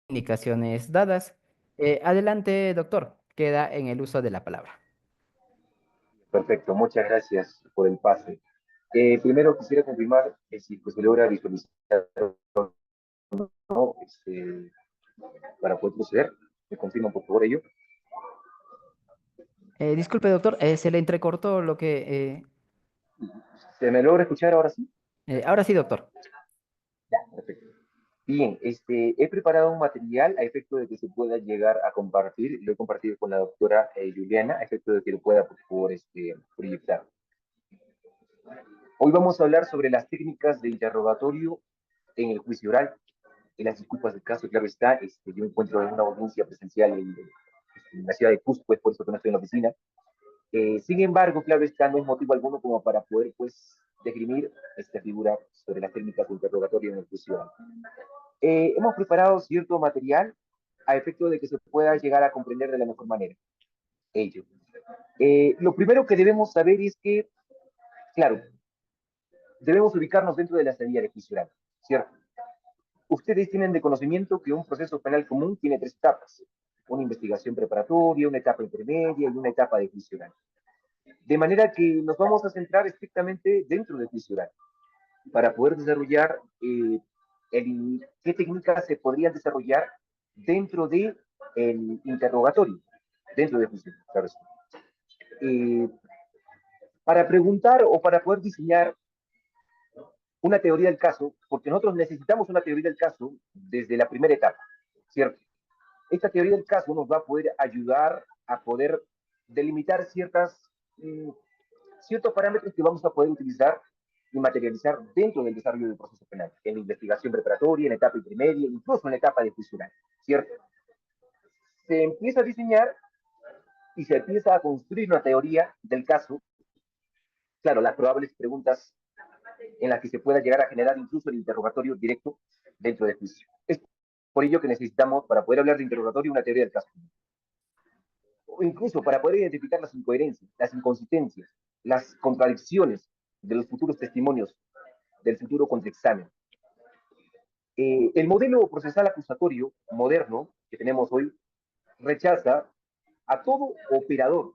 indicaciones dadas. Adelante, doctor. Queda en el uso de la palabra. Perfecto, muchas gracias por el pase. Primero quisiera confirmar si pues, se logra visualizar ¿no? Para poder proceder. ¿Me confirman por favor ello? Disculpe, doctor, se le entrecortó lo que... ¿Se me logra escuchar ahora sí? ahora sí, doctor. Perfecto. Bien, he preparado un material a efecto de que se pueda llegar a compartir. Lo he compartido con la doctora Juliana a efecto de que lo pueda por favor proyectar. Hoy vamos a hablar sobre las técnicas de interrogatorio en el juicio oral. En las disculpas del caso, claro está, yo me encuentro en una audiencia presencial en la ciudad de Cusco, es por eso que no estoy en la oficina. Sin embargo, claro está, no es motivo alguno como para poder, pues, desgrimir esta figura sobre las técnicas de interrogatorio en el juicio oral. Hemos preparado cierto material a efecto de que se pueda llegar a comprender de la mejor manera ello. Lo primero que debemos saber es que, claro, debemos ubicarnos dentro de la salida de juicio oral, ¿cierto? Ustedes tienen de conocimiento que un proceso penal común tiene tres etapas: una investigación preparatoria, una etapa intermedia y una etapa de juicio oral. De manera que nos vamos a centrar estrictamente dentro del juicio oral para poder desarrollar qué técnicas se podrían desarrollar dentro del interrogatorio, dentro del juicio, claro. Eh, para preguntar o para poder diseñar una teoría del caso, porque nosotros necesitamos una teoría del caso desde la primera etapa, ¿cierto? Esta teoría del caso nos va a poder ayudar a poder delimitar mm, ciertos parámetros que vamos a poder utilizar y materializar dentro del desarrollo del proceso penal, en la investigación preparatoria, en la etapa intermedia, incluso en la etapa de juicio oral, ¿cierto? Se empieza a diseñar y se empieza a construir una teoría del caso, claro, las probables preguntas en las que se pueda llegar a generar incluso el interrogatorio directo dentro del juicio. Es por ello que necesitamos, para poder hablar de interrogatorio, una teoría del caso. O incluso para poder identificar las incoherencias, las inconsistencias, las contradicciones de los futuros testimonios del futuro contraexamen. El modelo procesal acusatorio moderno que tenemos hoy rechaza a todo operador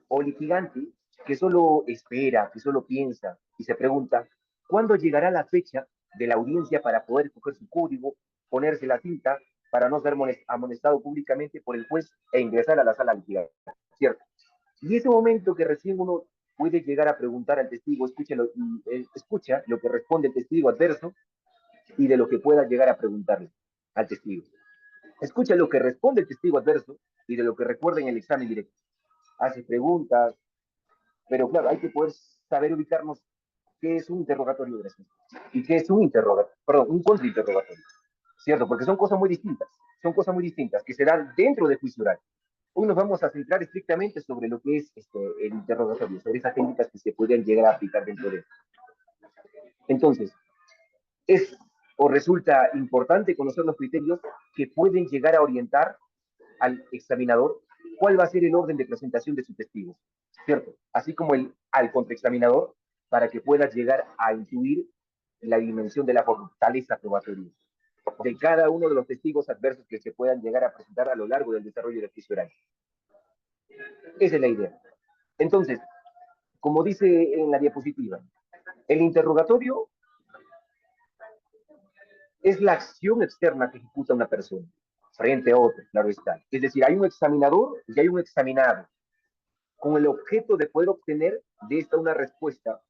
o litigante que solo espera, que solo piensa y se pregunta cuándo llegará la fecha de la audiencia para poder coger su código, ponerse la cinta para no ser amonestado públicamente por el juez e ingresar a la sala litigante, ¿cierto? Y ese momento que recién uno puede llegar a preguntar al testigo, escucha lo que responde el testigo adverso y de lo que pueda llegar a preguntarle al testigo. Escucha lo que responde el testigo adverso y de lo que recuerda en el examen directo. Hace preguntas, pero claro, hay que poder saber ubicarnos qué es un interrogatorio de y qué es un interrogatorio, perdón, un contrainterrogatorio, ¿cierto? Porque son cosas muy distintas que se dan dentro del juicio oral. Hoy nos vamos a centrar estrictamente sobre lo que es el interrogatorio, sobre esas técnicas que se podrían llegar a aplicar dentro de él. Entonces, es o resulta importante conocer los criterios que pueden llegar a orientar al examinador cuál va a ser el orden de presentación de sus testigos, ¿cierto? Así como al contraexaminador para que pueda llegar a intuir la dimensión de la fortaleza probatoria de cada uno de los testigos adversos que se puedan llegar a presentar a lo largo del desarrollo del juicio oral. Esa es la idea. Entonces, como dice en la diapositiva, el interrogatorio es la acción externa que ejecuta una persona frente a otra, claro está. Es decir, hay un examinador y hay un examinado, con el objeto de poder obtener de esta una respuesta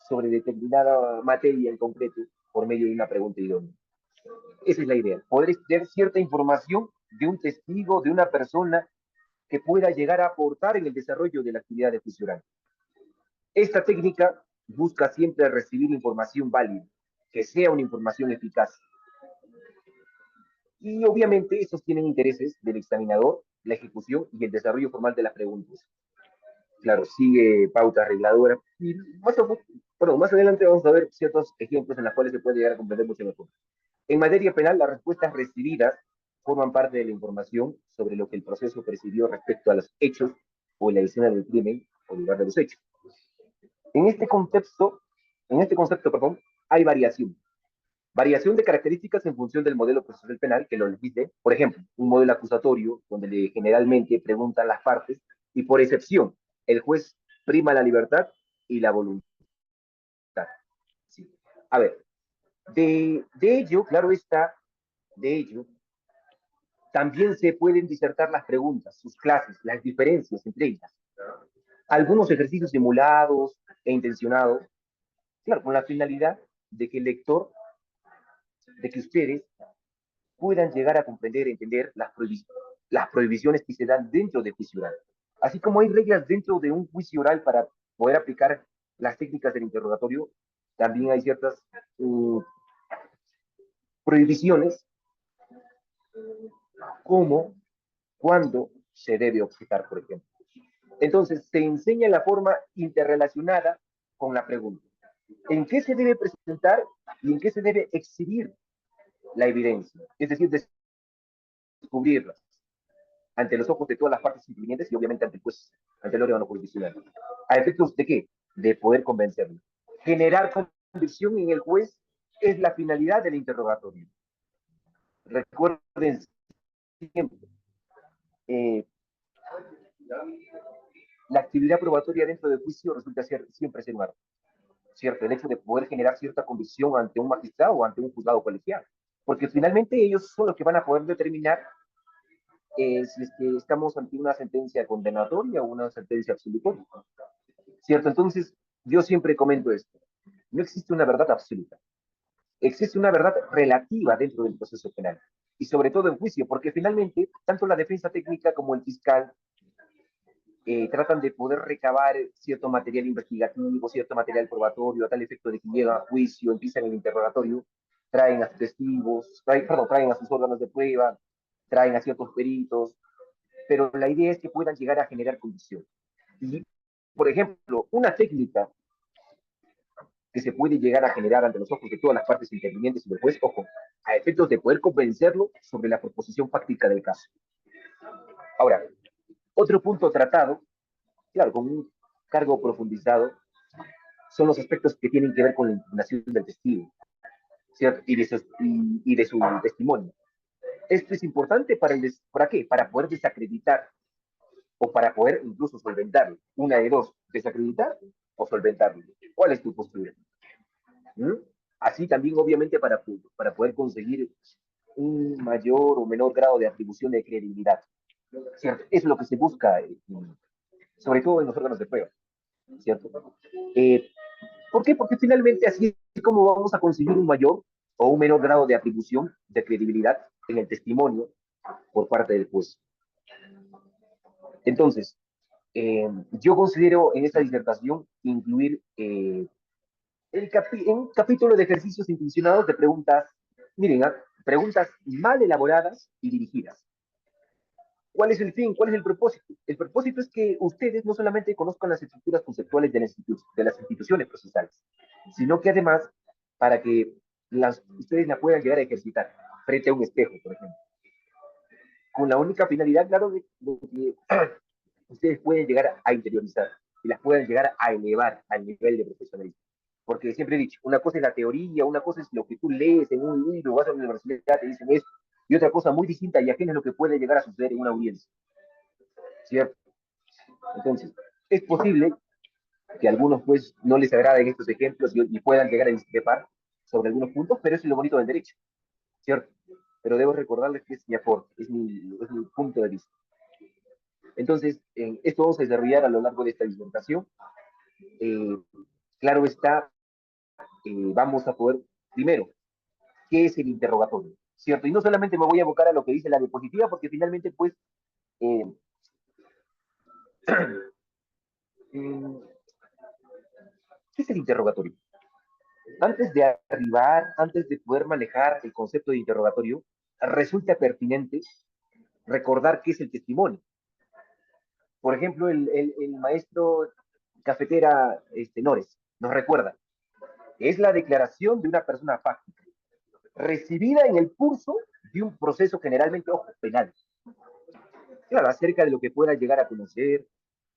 sobre determinada materia en concreto por medio de una pregunta idónea. Esa es la idea, poder tener cierta información de un testigo, de una persona que pueda llegar a aportar en el desarrollo de la actividad de juicio oral. Esta técnica busca siempre recibir información válida, que sea una información eficaz. Y obviamente estos tienen intereses del examinador, la ejecución y el desarrollo formal de las preguntas. Claro, sigue pautas regladoras y más adelante vamos a ver ciertos ejemplos en los cuales se puede llegar a comprender mucho mejor. En materia penal, las respuestas recibidas forman parte de la información sobre lo que el proceso percibió respecto a los hechos o la escena del crimen o lugar de los hechos. En este concepto, perdón, hay variación. Variación de características en función del modelo procesal penal que lo elegiste. Por ejemplo, un modelo acusatorio donde generalmente preguntan las partes y por excepción el juez prima la libertad y la voluntad. Sí. A ver, de ello, claro está, de ello, también se pueden disertar las preguntas, sus clases, las diferencias entre ellas. Algunos ejercicios simulados e intencionados, claro, con la finalidad de que el lector, de que ustedes puedan llegar a comprender, entender las prohibiciones que se dan dentro del juicio oral. Así como hay reglas dentro de un juicio oral para poder aplicar las técnicas del interrogatorio, también hay ciertas prohibiciones como cuándo se debe objetar, por ejemplo. Entonces, se enseña la forma interrelacionada con la pregunta. ¿En qué se debe presentar y en qué se debe exhibir la evidencia? Es decir, descubrirlas ante los ojos de todas las partes intervinientes y obviamente ante el juez, ante el órgano jurisdiccional. ¿A efectos de qué? De poder convencerlo. Generar convicción en el juez es la finalidad del interrogatorio. Recuerden siempre, eh, la actividad probatoria dentro del juicio resulta siempre ser un arte, ¿cierto? El hecho de poder generar cierta convicción ante un magistrado o ante un juzgado colegiado, porque finalmente ellos son los que van a poder determinar si es que estamos ante una sentencia condenatoria o una sentencia absolutoria, ¿cierto? Entonces, yo siempre comento esto, no existe una verdad absoluta, existe una verdad relativa dentro del proceso penal, y sobre todo en juicio, porque finalmente, tanto la defensa técnica como el fiscal tratan de poder recabar cierto material investigativo, cierto material probatorio, a tal efecto de que llegan a juicio, empiezan el interrogatorio, traen a sus testigos, traen a sus órganos de prueba, traen a ciertos peritos, pero la idea es que puedan llegar a generar condición. Y, por ejemplo, una técnica que se puede llegar a generar ante los ojos de todas las partes intervinientes y del juez, ojo, a efectos de poder convencerlo sobre la proposición fáctica del caso. Ahora, otro punto tratado, claro, con un cargo profundizado, son los aspectos que tienen que ver con la impugnación del testigo, ¿cierto? Y de su testimonio. Esto es importante ¿para qué? Para poder desacreditar o para poder incluso solventarlo. Una de dos, desacreditar o solventarlo. ¿Cuál es tu postura? ¿Mm? Así también, obviamente, para poder conseguir un mayor o menor grado de atribución de credibilidad. ¿Cierto? Es lo que se busca, sobre todo en los órganos de prueba. ¿Cierto? Eh, ¿Por qué? Porque finalmente así es como vamos a conseguir un mayor o un menor grado de atribución de credibilidad en el testimonio por parte del juez. Entonces, yo considero en esta disertación incluir un capítulo de ejercicios intencionados de preguntas, miren, preguntas mal elaboradas y dirigidas. ¿Cuál es el fin? ¿Cuál es el propósito? El propósito es que ustedes no solamente conozcan las estructuras conceptuales de las instituciones procesales, sino que además para que ustedes la puedan llegar a ejercitar frente a un espejo, por ejemplo. Con la única finalidad, claro, de que ustedes pueden llegar a interiorizar y las puedan llegar a elevar al nivel de profesionalismo. Porque siempre he dicho, una cosa es la teoría, una cosa es lo que tú lees en un libro, vas a la universidad, te dicen esto, y otra cosa muy distinta y ajena es lo que puede llegar a suceder en una audiencia, ¿cierto? Entonces, es posible que a algunos pues no les agraden estos ejemplos y puedan llegar a discrepar sobre algunos puntos, pero eso es lo bonito del derecho, ¿cierto? Pero debo recordarles que es mi aporte, es mi punto de vista. Entonces, esto vamos a desarrollar a lo largo de esta disertación. Eh, claro está, vamos a poder, primero, ¿qué es el interrogatorio? ¿Cierto? Y no solamente me voy a abocar a lo que dice la diapositiva, porque finalmente, pues, eh, ¿qué es el interrogatorio? Antes de poder manejar el concepto de interrogatorio, resulta pertinente recordar qué es el testimonio. Por ejemplo, el maestro cafetera Nores nos recuerda, es la declaración de una persona fáctica, recibida en el curso de un proceso generalmente, ojo, penal. Claro, acerca de lo que pueda llegar a conocer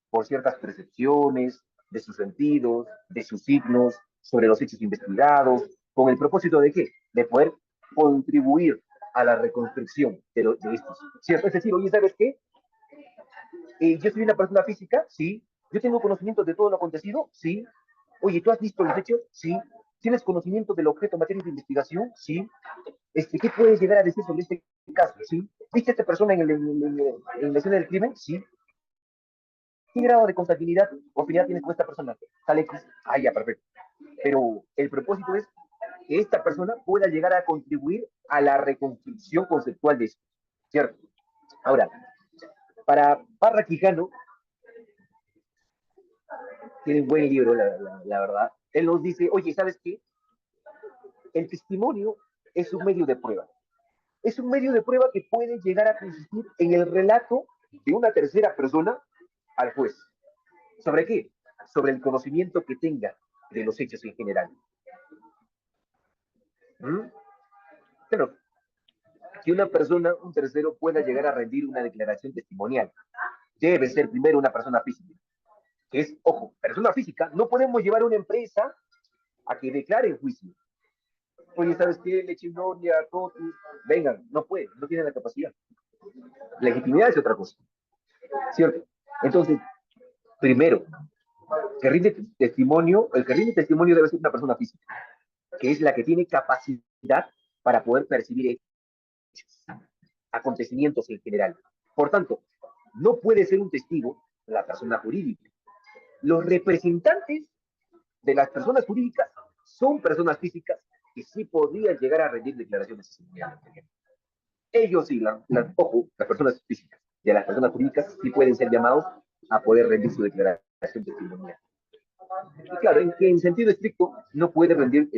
por ciertas percepciones, de sus sentidos, de sus signos, sobre los hechos investigados, con el propósito de qué? de poder contribuir a la reconstrucción de estos, ¿cierto? Es decir, oye, ¿sabes qué? Yo soy una persona física, sí. Yo tengo conocimiento de todo lo acontecido, sí. Oye, ¿tú has visto los hechos? Sí. ¿Tienes conocimiento del objeto materia de investigación? Sí. ¿Qué puedes llegar a decir sobre este caso? Sí. ¿Viste a esta persona en la escena del crimen? Sí. ¿Qué grado de contabilidad o afinidad tienes con esta persona? Tal X. Ah, ya, perfecto. Pero el propósito es que esta persona pueda llegar a contribuir a la reconstrucción conceptual de esto, ¿cierto? Ahora, para Parra Quijano, tiene un buen libro, la verdad, él nos dice, oye, ¿sabes qué? El testimonio es un medio de prueba. Es un medio de prueba que puede llegar a consistir en el relato de una tercera persona al juez. ¿Sobre qué? Sobre el conocimiento que tenga de los hechos en general. ¿Mm? Pero que una persona, un tercero, pueda llegar a rendir una declaración testimonial, debe ser primero una persona física. Que es, ojo, persona física, no podemos llevar una empresa a que declare en juicio. Oye, ¿sabes qué? Lechinonia, Totus, vengan, no puede, no tiene la capacidad. Legitimidad es otra cosa, ¿cierto? Entonces, primero, el que rinde testimonio debe ser una persona física, que es la que tiene capacidad para poder percibir hechos, acontecimientos en general. Por tanto, no puede ser un testigo la persona jurídica. Los representantes de las personas jurídicas son personas físicas que sí podrían llegar a rendir declaraciones testimoniales. Ellos sí, ojo, las personas físicas y a las personas jurídicas sí pueden ser llamados a poder rendir su declaración testimonial. Y claro, en sentido estricto, no puede rendir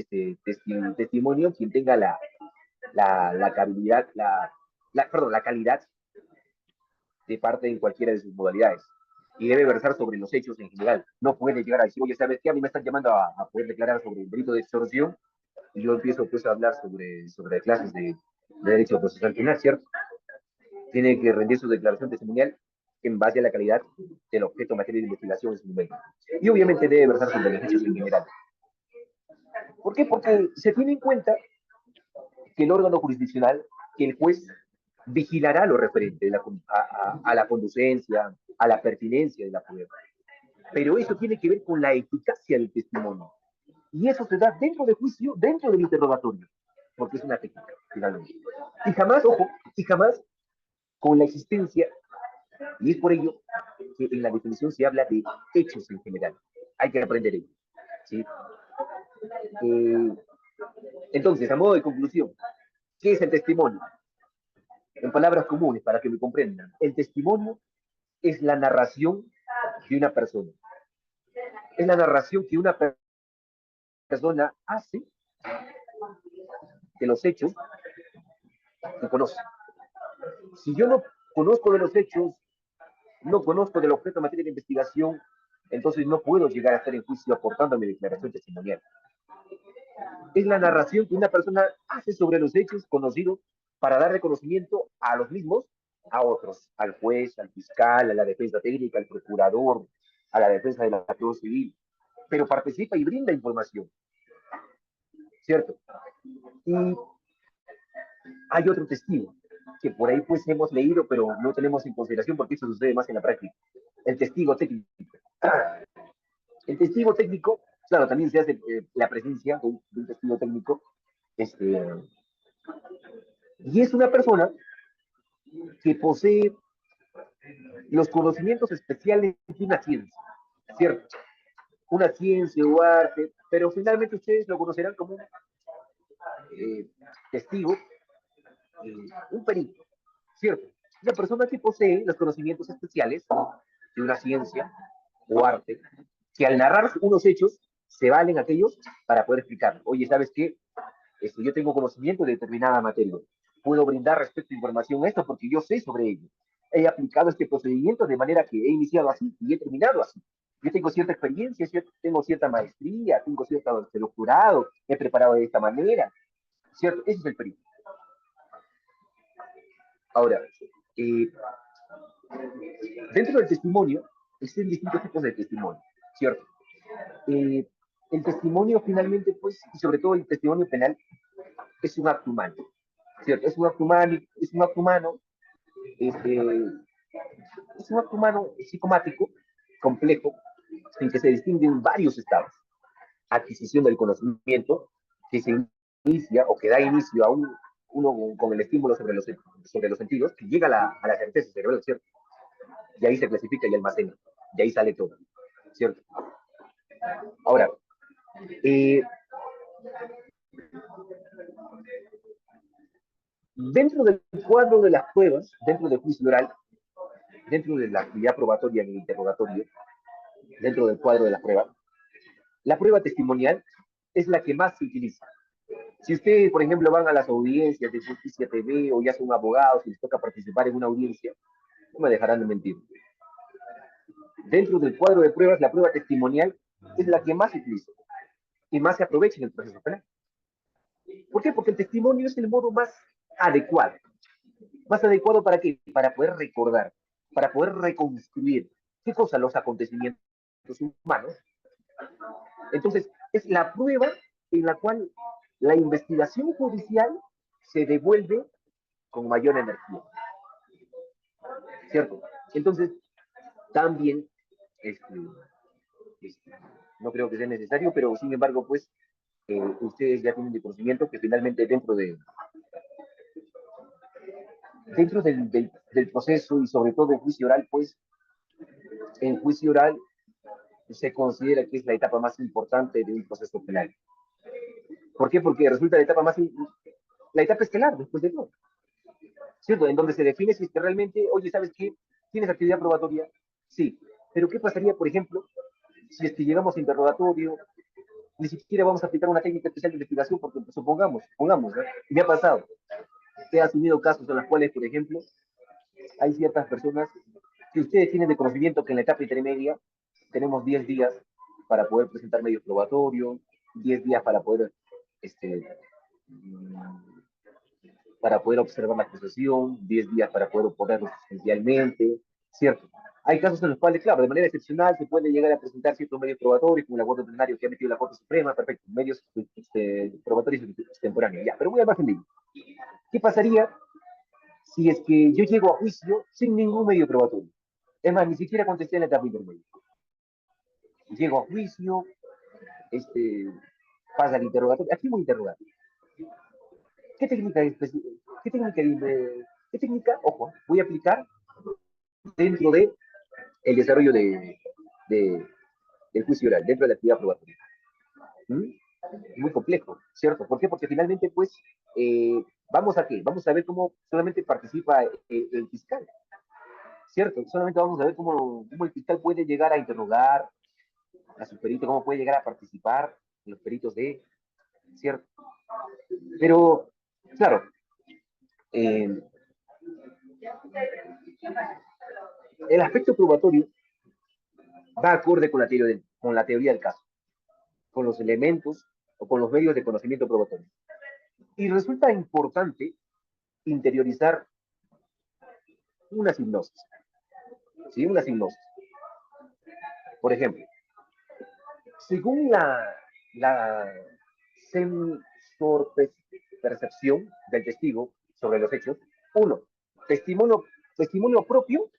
testimonio quien tenga la calidad, perdón, la calidad de parte en cualquiera de sus modalidades. Y debe versar sobre los hechos en general. No puede llegar a decir, oye, ¿sabes qué? A mí me están llamando a poder declarar sobre el delito de extorsión y yo empiezo pues a hablar sobre clases de derecho procesal penal, ¿cierto? Tiene que rendir su declaración testimonial en base a la calidad del objeto materia de investigación en su momento. Y obviamente debe versar sobre los hechos en general. ¿Por qué? Porque se tiene en cuenta que el órgano jurisdiccional, que el juez vigilará lo referente a la conducencia, a la pertinencia de la prueba. Pero eso tiene que ver con la eficacia del testimonio. Y eso se da dentro del juicio, dentro del interrogatorio, porque es una técnica, finalmente. Y jamás, ojo, y jamás con la existencia, y es por ello que en la definición se habla de hechos en general. Hay que aprender ello. ¿Sí? Eh, entonces, a modo de conclusión, ¿qué es el testimonio? En palabras comunes, para que me comprendan, el testimonio es la narración de una persona. Es la narración que una persona hace de los hechos que conoce. Si yo no conozco de los hechos, no conozco del objeto de materia de investigación, entonces no puedo llegar a estar en juicio aportando mi declaración testimonial. Es la narración que una persona hace sobre los hechos conocidos para dar reconocimiento a los mismos a otros, al juez, al fiscal, a la defensa técnica, al procurador, a la defensa de la acción civil, pero participa y brinda información, ¿cierto? Y hay otro testigo que por ahí pues hemos leído, pero no tenemos en consideración porque eso sucede más en la práctica. El testigo técnico. El testigo técnico, claro, también se hace la presencia de un testigo técnico, este, y es una persona que posee los conocimientos especiales de una ciencia, ¿cierto? Una ciencia o arte, pero finalmente ustedes lo conocerán como un testigo, un perito, ¿cierto? Una persona que posee los conocimientos especiales de una ciencia o arte, que al narrar unos hechos se valen aquellos para poder explicar. Oye, ¿sabes qué? Yo tengo conocimiento de determinada materia. Puedo brindar respecto a información a esto porque yo sé sobre ello. He aplicado este procedimiento de manera que he iniciado así y he terminado así. Yo tengo cierta experiencia, tengo cierta maestría, tengo cierto doctorado, he preparado de esta manera, ¿cierto? Ese es el perito. Ahora, dentro del testimonio, existen distintos tipos de testimonio, ¿cierto? El testimonio finalmente, pues, y sobre todo el testimonio penal, es un acto humano, ¿cierto? Este, es un acto humano psicomático, complejo, en que se distinguen varios estados. Adquisición del conocimiento, que se inicia o que da inicio a uno con el estímulo sobre los sentidos, que llega a la certeza cerebral, ¿cierto? Y ahí se clasifica y almacena, y ahí sale todo, ¿cierto? Ahora, eh, dentro del cuadro de las pruebas, dentro del juicio oral, dentro de la actividad probatoria en el interrogatorio, dentro del cuadro de las pruebas, la prueba testimonial es la que más se utiliza. Si ustedes, por ejemplo, van a las audiencias de Justicia TV o ya son abogados y les toca participar en una audiencia, no me dejarán de mentir. Dentro del cuadro de pruebas, la prueba testimonial es la que más se utiliza y más se aprovecha en el proceso penal. ¿Por qué? Porque el testimonio es el modo más adecuado. ¿Más adecuado para qué? Para poder recordar, para poder reconstruir qué cosa los acontecimientos humanos. Entonces, es la prueba en la cual la investigación judicial se devuelve con mayor energía, ¿cierto? Entonces, también, este, este, no creo que sea necesario, pero sin embargo, pues, ustedes ya tienen de conocimiento que finalmente dentro del proceso y sobre todo en juicio oral, pues, en juicio oral se considera que es la etapa más importante de un proceso penal. ¿Por qué? Porque resulta la etapa estelar, después de todo, ¿cierto? En donde se define si es que realmente, oye, ¿sabes qué? ¿Tienes actividad probatoria? Sí. Pero ¿qué pasaría, por ejemplo, si es que llegamos a interrogatorio, ni siquiera vamos a aplicar una técnica especial de investigación, porque pues, supongamos, ¿no? Y me ha pasado, he asumido casos en los cuales, por ejemplo, hay ciertas personas que ustedes tienen de conocimiento que en la etapa intermedia tenemos 10 días para poder presentar medios probatorios, 10 días este, para poder observar la acusación, 10 días para poder oponernos sustancialmente, ¿cierto? Hay casos en los cuales, claro, de manera excepcional se puede llegar a presentar ciertos medios probatorios, como el acuerdo plenario que ha metido la Corte Suprema, perfecto, medios probatorios extemporáneos, ya, pero voy a margen de ¿qué pasaría si es que yo llego a juicio sin ningún medio probatorio? Es más, ni siquiera contesté en la etapa intermedia. Llego a juicio, este, pasa el interrogatorio, aquí voy a interrogar. ¿Qué técnica, qué técnica, qué técnica, ojo, voy a aplicar dentro de el desarrollo de, del juicio oral, dentro de la actividad probatoria? ¿Mm? Muy complejo, ¿cierto? ¿Por qué? Porque finalmente, pues, ¿vamos a qué? Vamos a ver cómo solamente participa el fiscal, ¿cierto? Solamente vamos a ver cómo el fiscal puede llegar a interrogar a su perito, cómo puede llegar a participar en los peritos de, ¿cierto? Pero, claro, eh, el aspecto probatorio va acorde con la teoría del caso, con los elementos o con los medios de conocimiento probatorio. Y resulta importante interiorizar una hipnosis, ¿sí? Una hipnosis. Por ejemplo, según la sensor percepción del testigo sobre los hechos, uno, testimonio, testimonio propio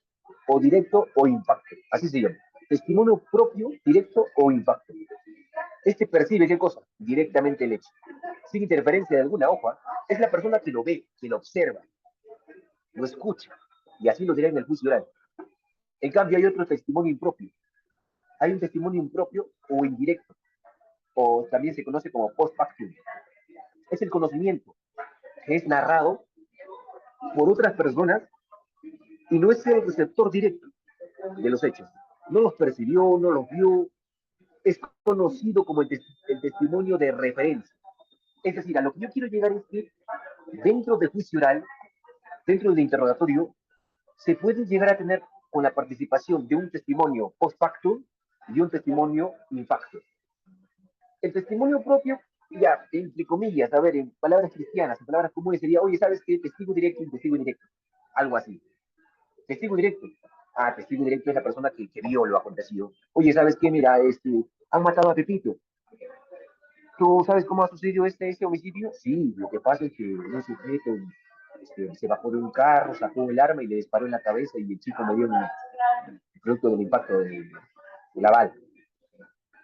o directo o impacto, así se llama. Testimonio propio, directo o impacto. Este percibe qué cosa? Directamente el hecho. Sin interferencia de alguna hoja, es la persona que lo ve, que lo observa, lo escucha, y así lo dirá en el juicio oral. En cambio, hay otro testimonio impropio. Hay un testimonio impropio o indirecto, o también se conoce como post factum. Es el conocimiento que es narrado por otras personas y no es el receptor directo de los hechos. No los percibió, no los vio, es conocido como el testimonio de referencia. Es decir, a lo que yo quiero llegar es que dentro del juicio oral, dentro del interrogatorio, se puede llegar a tener con la participación de un testimonio post factum y un testimonio in facto. El testimonio propio, ya, entre comillas, a ver, en palabras cristianas, en palabras comunes, sería, oye, ¿sabes qué? Testigo directo y testigo indirecto. Algo así. Testigo directo. Ah, testigo directo es la persona que vio lo acontecido. Oye, ¿sabes qué? Mira, han matado a Pepito. ¿Tú sabes cómo ha sucedido este homicidio? Sí, lo que pasa es que un sujeto se bajó de un carro, sacó el arma y le disparó en la cabeza y el chico murió producto del impacto de la bala.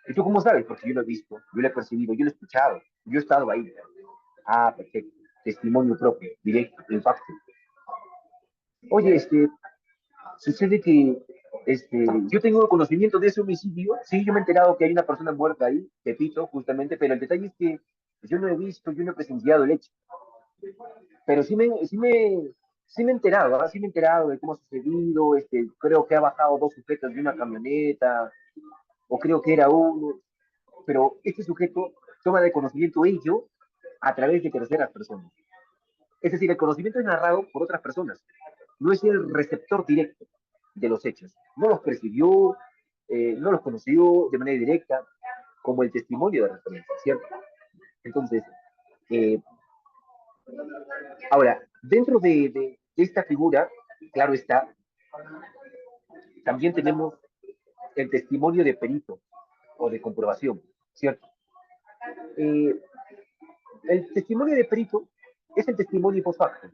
¿Y tú cómo sabes? Porque yo lo he visto, yo lo he percibido, yo lo he escuchado, yo he estado ahí. Ah, perfecto. Testimonio propio, directo, impacto. Oye, sucede que yo tengo conocimiento de ese homicidio. Sí, yo me he enterado que hay una persona muerta ahí, Pepito, justamente, pero el detalle es que yo no he visto, yo no he presenciado el hecho. Pero sí me he enterado, ¿ah? Sí me he enterado de cómo ha sucedido. Creo que ha bajado dos sujetos de una camioneta, o creo que era uno, pero este sujeto toma de conocimiento ello a través de terceras personas. Es decir, el conocimiento es narrado por otras personas, no es el receptor directo de los hechos. No los percibió, no los conoció de manera directa, como el testimonio de referencia, ¿cierto? Entonces, eh, ahora, dentro de esta figura, claro está, también tenemos el testimonio de perito o de comprobación, ¿cierto? Eh, el testimonio de perito es el testimonio post facto,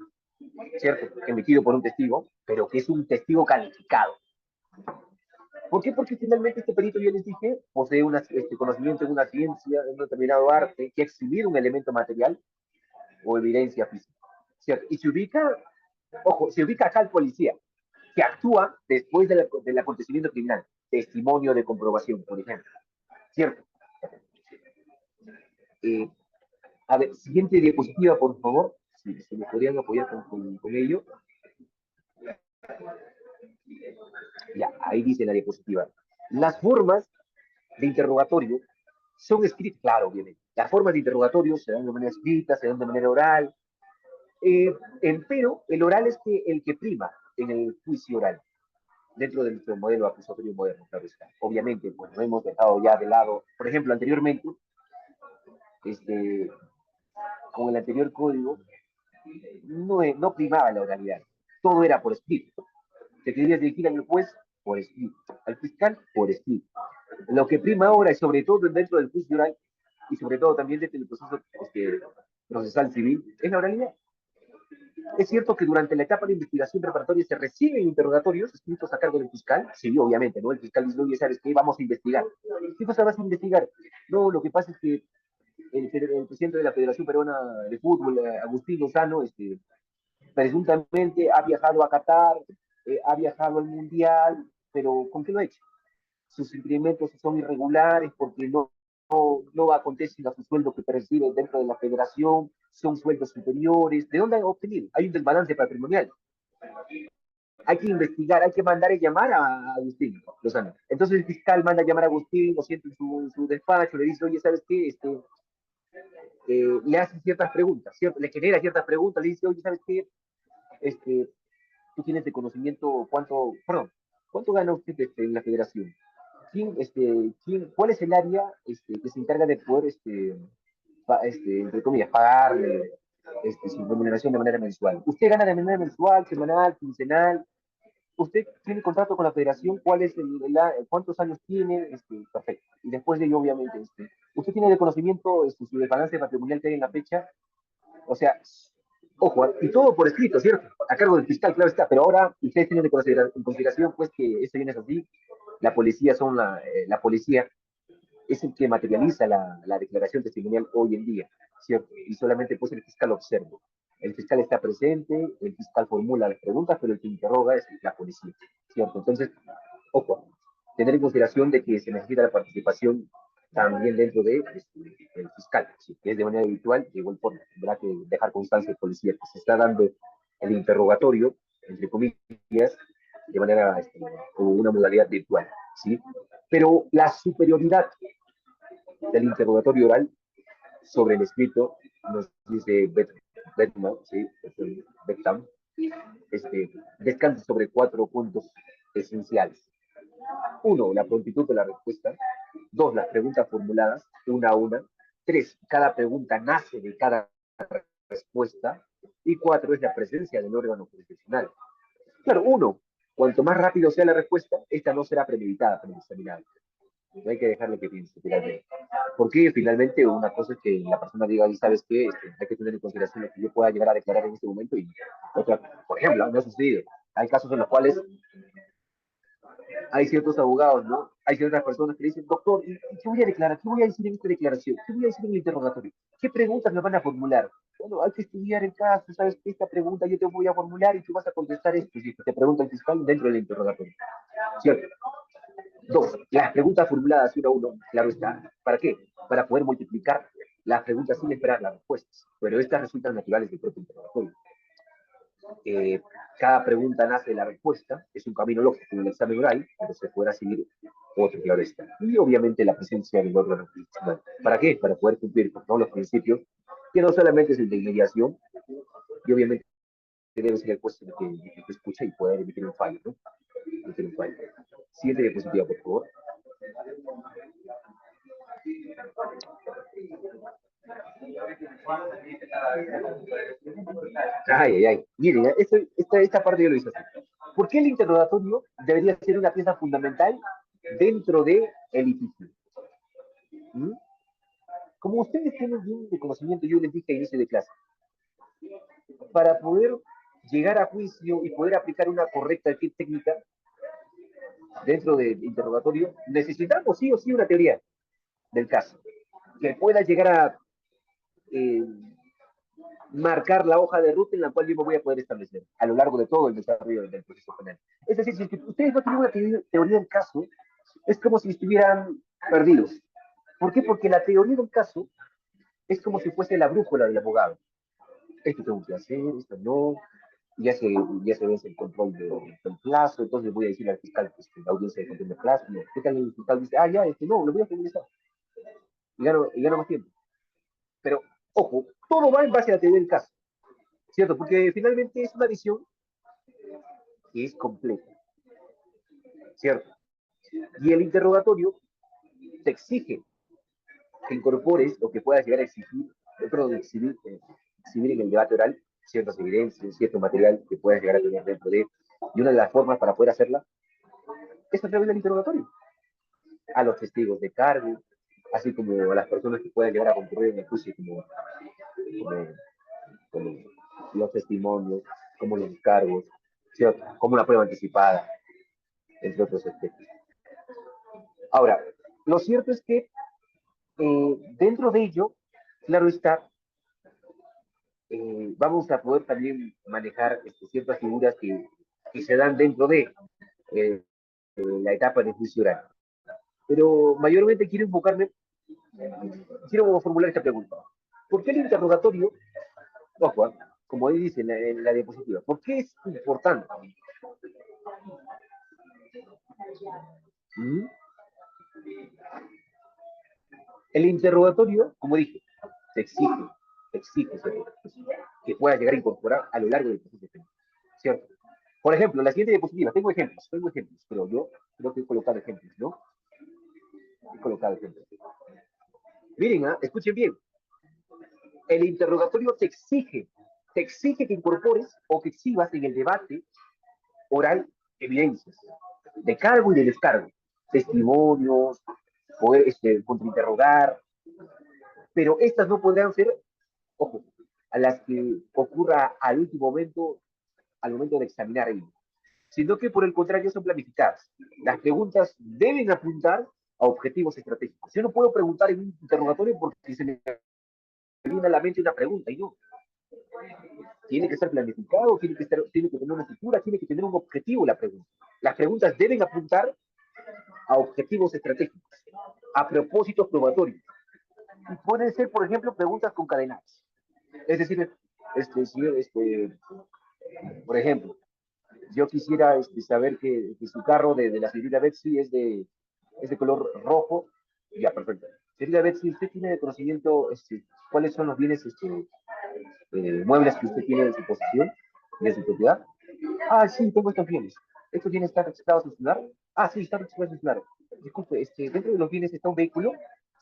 ¿cierto? Emitido por un testigo, pero que es un testigo calificado. ¿Por qué? Porque finalmente este perito, yo les dije, posee conocimiento en una ciencia, en un determinado arte, que ha exhibido un elemento material o evidencia física, ¿cierto? Y se ubica, ojo, se ubica acá el policía, que actúa después del acontecimiento criminal, testimonio de comprobación, por ejemplo, ¿cierto? Eh, a ver, siguiente diapositiva, por favor, si me podrían apoyar con ello. Ya, ahí dice la diapositiva. Las formas de interrogatorio son escritas, claro, obviamente. Las formas de interrogatorio se dan de manera escrita, se dan de manera oral, pero el oral es el que prima en el juicio oral, dentro de nuestro modelo acusatorio moderno, claro está. Obviamente, pues no hemos dejado ya de lado, por ejemplo, anteriormente, este, con el anterior código, no primaba la oralidad, todo era por escrito. Te querías dirigir al juez por escrito, al fiscal por escrito. Lo que prima ahora, y sobre todo dentro del juicio oral, y sobre todo también dentro del proceso procesal civil, es la oralidad. Es cierto que durante la etapa de investigación preparatoria se reciben interrogatorios escritos a cargo del fiscal, sí, obviamente, ¿no? El fiscal dice, oye, ¿sabes qué? Vamos a investigar. ¿Qué cosa vas a investigar? No, lo que pasa es que el presidente de la Federación Peruana de Fútbol, Agustín Lozano, presuntamente ha viajado a Qatar, ha viajado al Mundial, pero ¿con qué lo ha hecho? Sus incrementos son irregulares porque no acontecen a su sueldo que percibe dentro de la federación, son sueldos superiores. ¿De dónde han obtenido? Hay un desbalance patrimonial. Hay que investigar, hay que mandar y llamar a Agustín Lozano. Entonces el fiscal manda a llamar a Agustín, lo siente en su despacho, le dice, oye, ¿sabes qué? Le hace ciertas preguntas, ¿cierto? Le genera ciertas preguntas, le dice, oye, ¿sabes qué? Este, Tú tienes de conocimiento cuánto gana usted en la federación. ¿Cuál es el área que se encarga de poder, entre comillas, pagarle su remuneración de manera mensual? ¿Usted gana de manera mensual, semanal, quincenal? ¿Usted tiene contrato con la federación? ¿Cuántos años tiene? Perfecto. Y después de ello, obviamente, ¿usted tiene de conocimiento su balance patrimonial que hay en la fecha? O sea, ojo, y todo por escrito, ¿cierto? A cargo del fiscal, claro está, pero ahora ustedes tienen en consideración, pues, que esto viene así. La policía es el que materializa la declaración testimonial hoy en día, ¿cierto? Y solamente, pues, el fiscal observa. El fiscal está presente, el fiscal formula las preguntas, pero el que interroga es la policía, ¿cierto? Entonces, ojo, tener en consideración de que se necesita la participación también dentro del fiscal, si es de manera habitual, de igual forma, tendrá que dejar constancia de policía que se está dando el interrogatorio, entre comillas, de manera, como una modalidad virtual, ¿sí? Pero la superioridad del interrogatorio oral sobre el escrito, nos dice Beckman, ¿sí? Beckman, descansa sobre 4 puntos esenciales. Uno, la prontitud de la respuesta. Dos, las preguntas formuladas, una a una. Tres, cada pregunta nace de cada respuesta. Y cuatro, es la presencia del órgano jurisdiccional. Claro, uno, cuanto más rápido sea la respuesta, esta no será premeditada por el examinado. No hay que dejarle que piense, finalmente. Porque finalmente una cosa es que la persona diga, y sabes qué, hay que tener en consideración lo que yo pueda llegar a declarar en este momento y otra, por ejemplo, me ha sucedido. Hay casos en los cuales hay ciertos abogados, ¿no? Hay ciertas personas que dicen, doctor, ¿y qué voy a declarar? ¿Qué voy a decir en esta declaración? ¿Qué voy a decir en el interrogatorio? ¿Qué preguntas me van a formular? Bueno, hay que estudiar el caso, ¿sabes qué? Esta pregunta yo te voy a formular y tú vas a contestar esto, si te pregunta el fiscal dentro del interrogatorio. ¿Cierto? Dos, las preguntas formuladas uno a uno, claro está. ¿Para qué? Para poder multiplicar las preguntas sin esperar las respuestas. Pero estas resultan naturales del propio interrogatorio. Eh, Cada pregunta nace de la respuesta, es un camino lógico en el examen oral, pero se podrá seguir otro, claro está. Y obviamente la presencia del órgano jurisdiccional. ¿Para qué? Para poder cumplir con todos los principios, que no solamente es el de inmediación, y obviamente debe ser el juez el que escucha y poder emitir un fallo, ¿no? Emitir un fallo. Siguiente diapositiva, por favor. Ay, ay, ay. Miren, esta parte yo lo hice así. ¿Por qué el interrogatorio debería ser una pieza fundamental dentro del litigio? ¿Mm? Como ustedes tienen bien de conocimiento, yo les dije a inicio de clase, para poder llegar a juicio y poder aplicar una correcta técnica dentro del interrogatorio, necesitamos sí o sí una teoría del caso que pueda llegar a eh, marcar la hoja de ruta en la cual yo me voy a poder establecer a lo largo de todo el desarrollo del proceso penal. Es decir, si ustedes no tienen una teoría del caso, es como si estuvieran perdidos. ¿Por qué? Porque la teoría del caso es como si fuese la brújula del abogado. Esto tengo que hacer, esto no, ya se vence el control del plazo, entonces voy a decirle al fiscal pues, que la audiencia de control del plazo, no. ¿Qué tal el fiscal dice? Ah, ya, no, lo voy a finalizar. Y gano más tiempo. Pero, ojo, todo va en base a la teoría del caso, ¿cierto? Porque finalmente es una visión que es completa, ¿cierto? Y el interrogatorio te exige que incorpores o que puedas llegar a exigir, perdón, exhibir en el debate oral ciertas evidencias, cierto material que puedas llegar a tener dentro de, y una de las formas para poder hacerla es a través del interrogatorio, a los testigos de cargo, así como a las personas que puedan llegar a concurrir en el juicio, como, como los testimonios, como los cargos, ¿cierto? Como la prueba anticipada, entre otros aspectos. Ahora, lo cierto es que dentro de ello, claro está, vamos a poder también manejar ciertas figuras que se dan dentro de la etapa de juicio oral. Pero mayormente quiero formular esta pregunta. ¿Por qué el interrogatorio, ojo, como ahí dice en la diapositiva, por qué es importante? ¿Mm? El interrogatorio, como dije, se exige que pueda llegar a incorporar a lo largo del proceso penal, ¿cierto? Por ejemplo, la siguiente diapositiva, tengo ejemplos, pero yo creo que he colocado ejemplos, ¿no? He colocado ejemplos. Miren, escuchen bien, el interrogatorio te exige que incorpores o que exhibas en el debate oral evidencias de cargo y de descargo, testimonios, poder contrainterrogar, pero estas no podrán ser, ojo, a las que ocurra al momento de examinar ello, sino que por el contrario son planificadas. Las preguntas deben apuntar a objetivos estratégicos. Yo no puedo preguntar en un interrogatorio porque se me viene a la mente una pregunta y no. Tiene que ser planificado, tiene que tener una estructura, tiene que tener un objetivo la pregunta. Las preguntas deben apuntar a objetivos estratégicos, a propósitos probatorios. Y pueden ser, por ejemplo, preguntas concadenadas. Es decir, por ejemplo, yo quisiera saber que su carro de la señorita Betsy es de color rojo. Ya, perfecto. Señorita Betsy, ¿usted tiene conocimiento cuáles son los bienes muebles que usted tiene en su posesión, de su propiedad? Ah, sí, tengo estos bienes. ¿Estos bienes están registrados en su celular? Ah, sí, están registrados en su celular. Disculpe, ¿dentro de los bienes está un vehículo?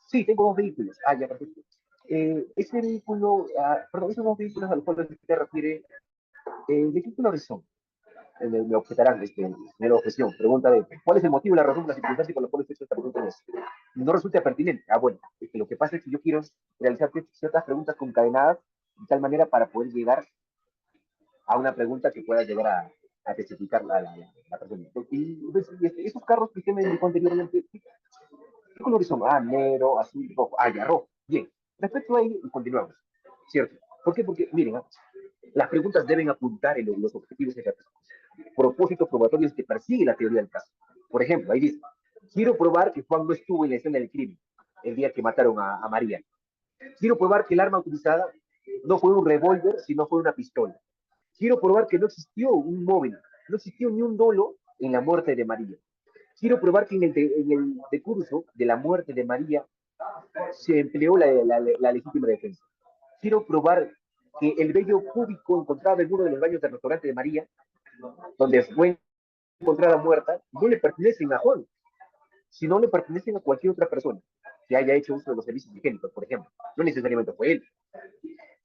Sí, tengo dos vehículos. Ah, ya, perfecto. Ese vehículo, perdón, esos dos vehículos a los cuales usted refiere, ¿de qué colores son? me objetarán, primera objeción. Pregunta de, ¿cuál es el motivo, la razón, la circunstancia con la cual he hecho esta pregunta? No resulta pertinente. Ah, bueno, es que lo que pasa es que yo quiero realizar ciertas preguntas concadenadas de tal manera para poder llegar a una pregunta que pueda llegar a especificar la persona. Y, pues, esos carros que usted me indicó anteriormente, ¿qué colores son? Ah, negro, azul, rojo. Ah, ya, rojo. Bien. Respecto a ello, continuamos. ¿Cierto? ¿Por qué? Porque, miren, las preguntas deben apuntar en los objetivos de propósitos probatorios que persigue la teoría del caso. Por ejemplo, ahí dice, quiero probar que Juan no estuvo en la escena del crimen el día que mataron a María. Quiero probar que el arma utilizada no fue un revólver, sino fue una pistola. Quiero probar que no existió un móvil, no existió ni un dolo en la muerte de María. Quiero probar que en el decurso de la muerte de María se empleó la legítima defensa. Quiero probar que el vello púbico encontrado en uno de los baños del restaurante de María, donde fue encontrada muerta, no le pertenecen a Juan, sino le pertenecen a cualquier otra persona que haya hecho uso de los servicios higiénicos, por ejemplo. No necesariamente fue él.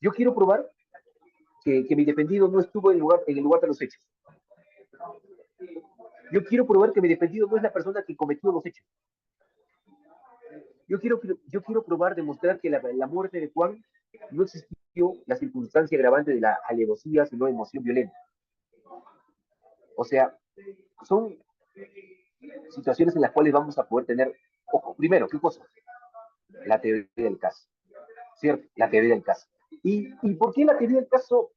Yo quiero probar que mi defendido no estuvo en el lugar de los hechos. Yo quiero probar que mi defendido no es la persona que cometió los hechos. Yo quiero probar, demostrar que la muerte de Juan no existió la circunstancia agravante de la alevosía, sino emoción violenta. O sea, son situaciones en las cuales vamos a poder tener, ojo, primero, ¿qué cosa? La teoría del caso, ¿cierto? La teoría del caso. ¿Y por qué la teoría del caso?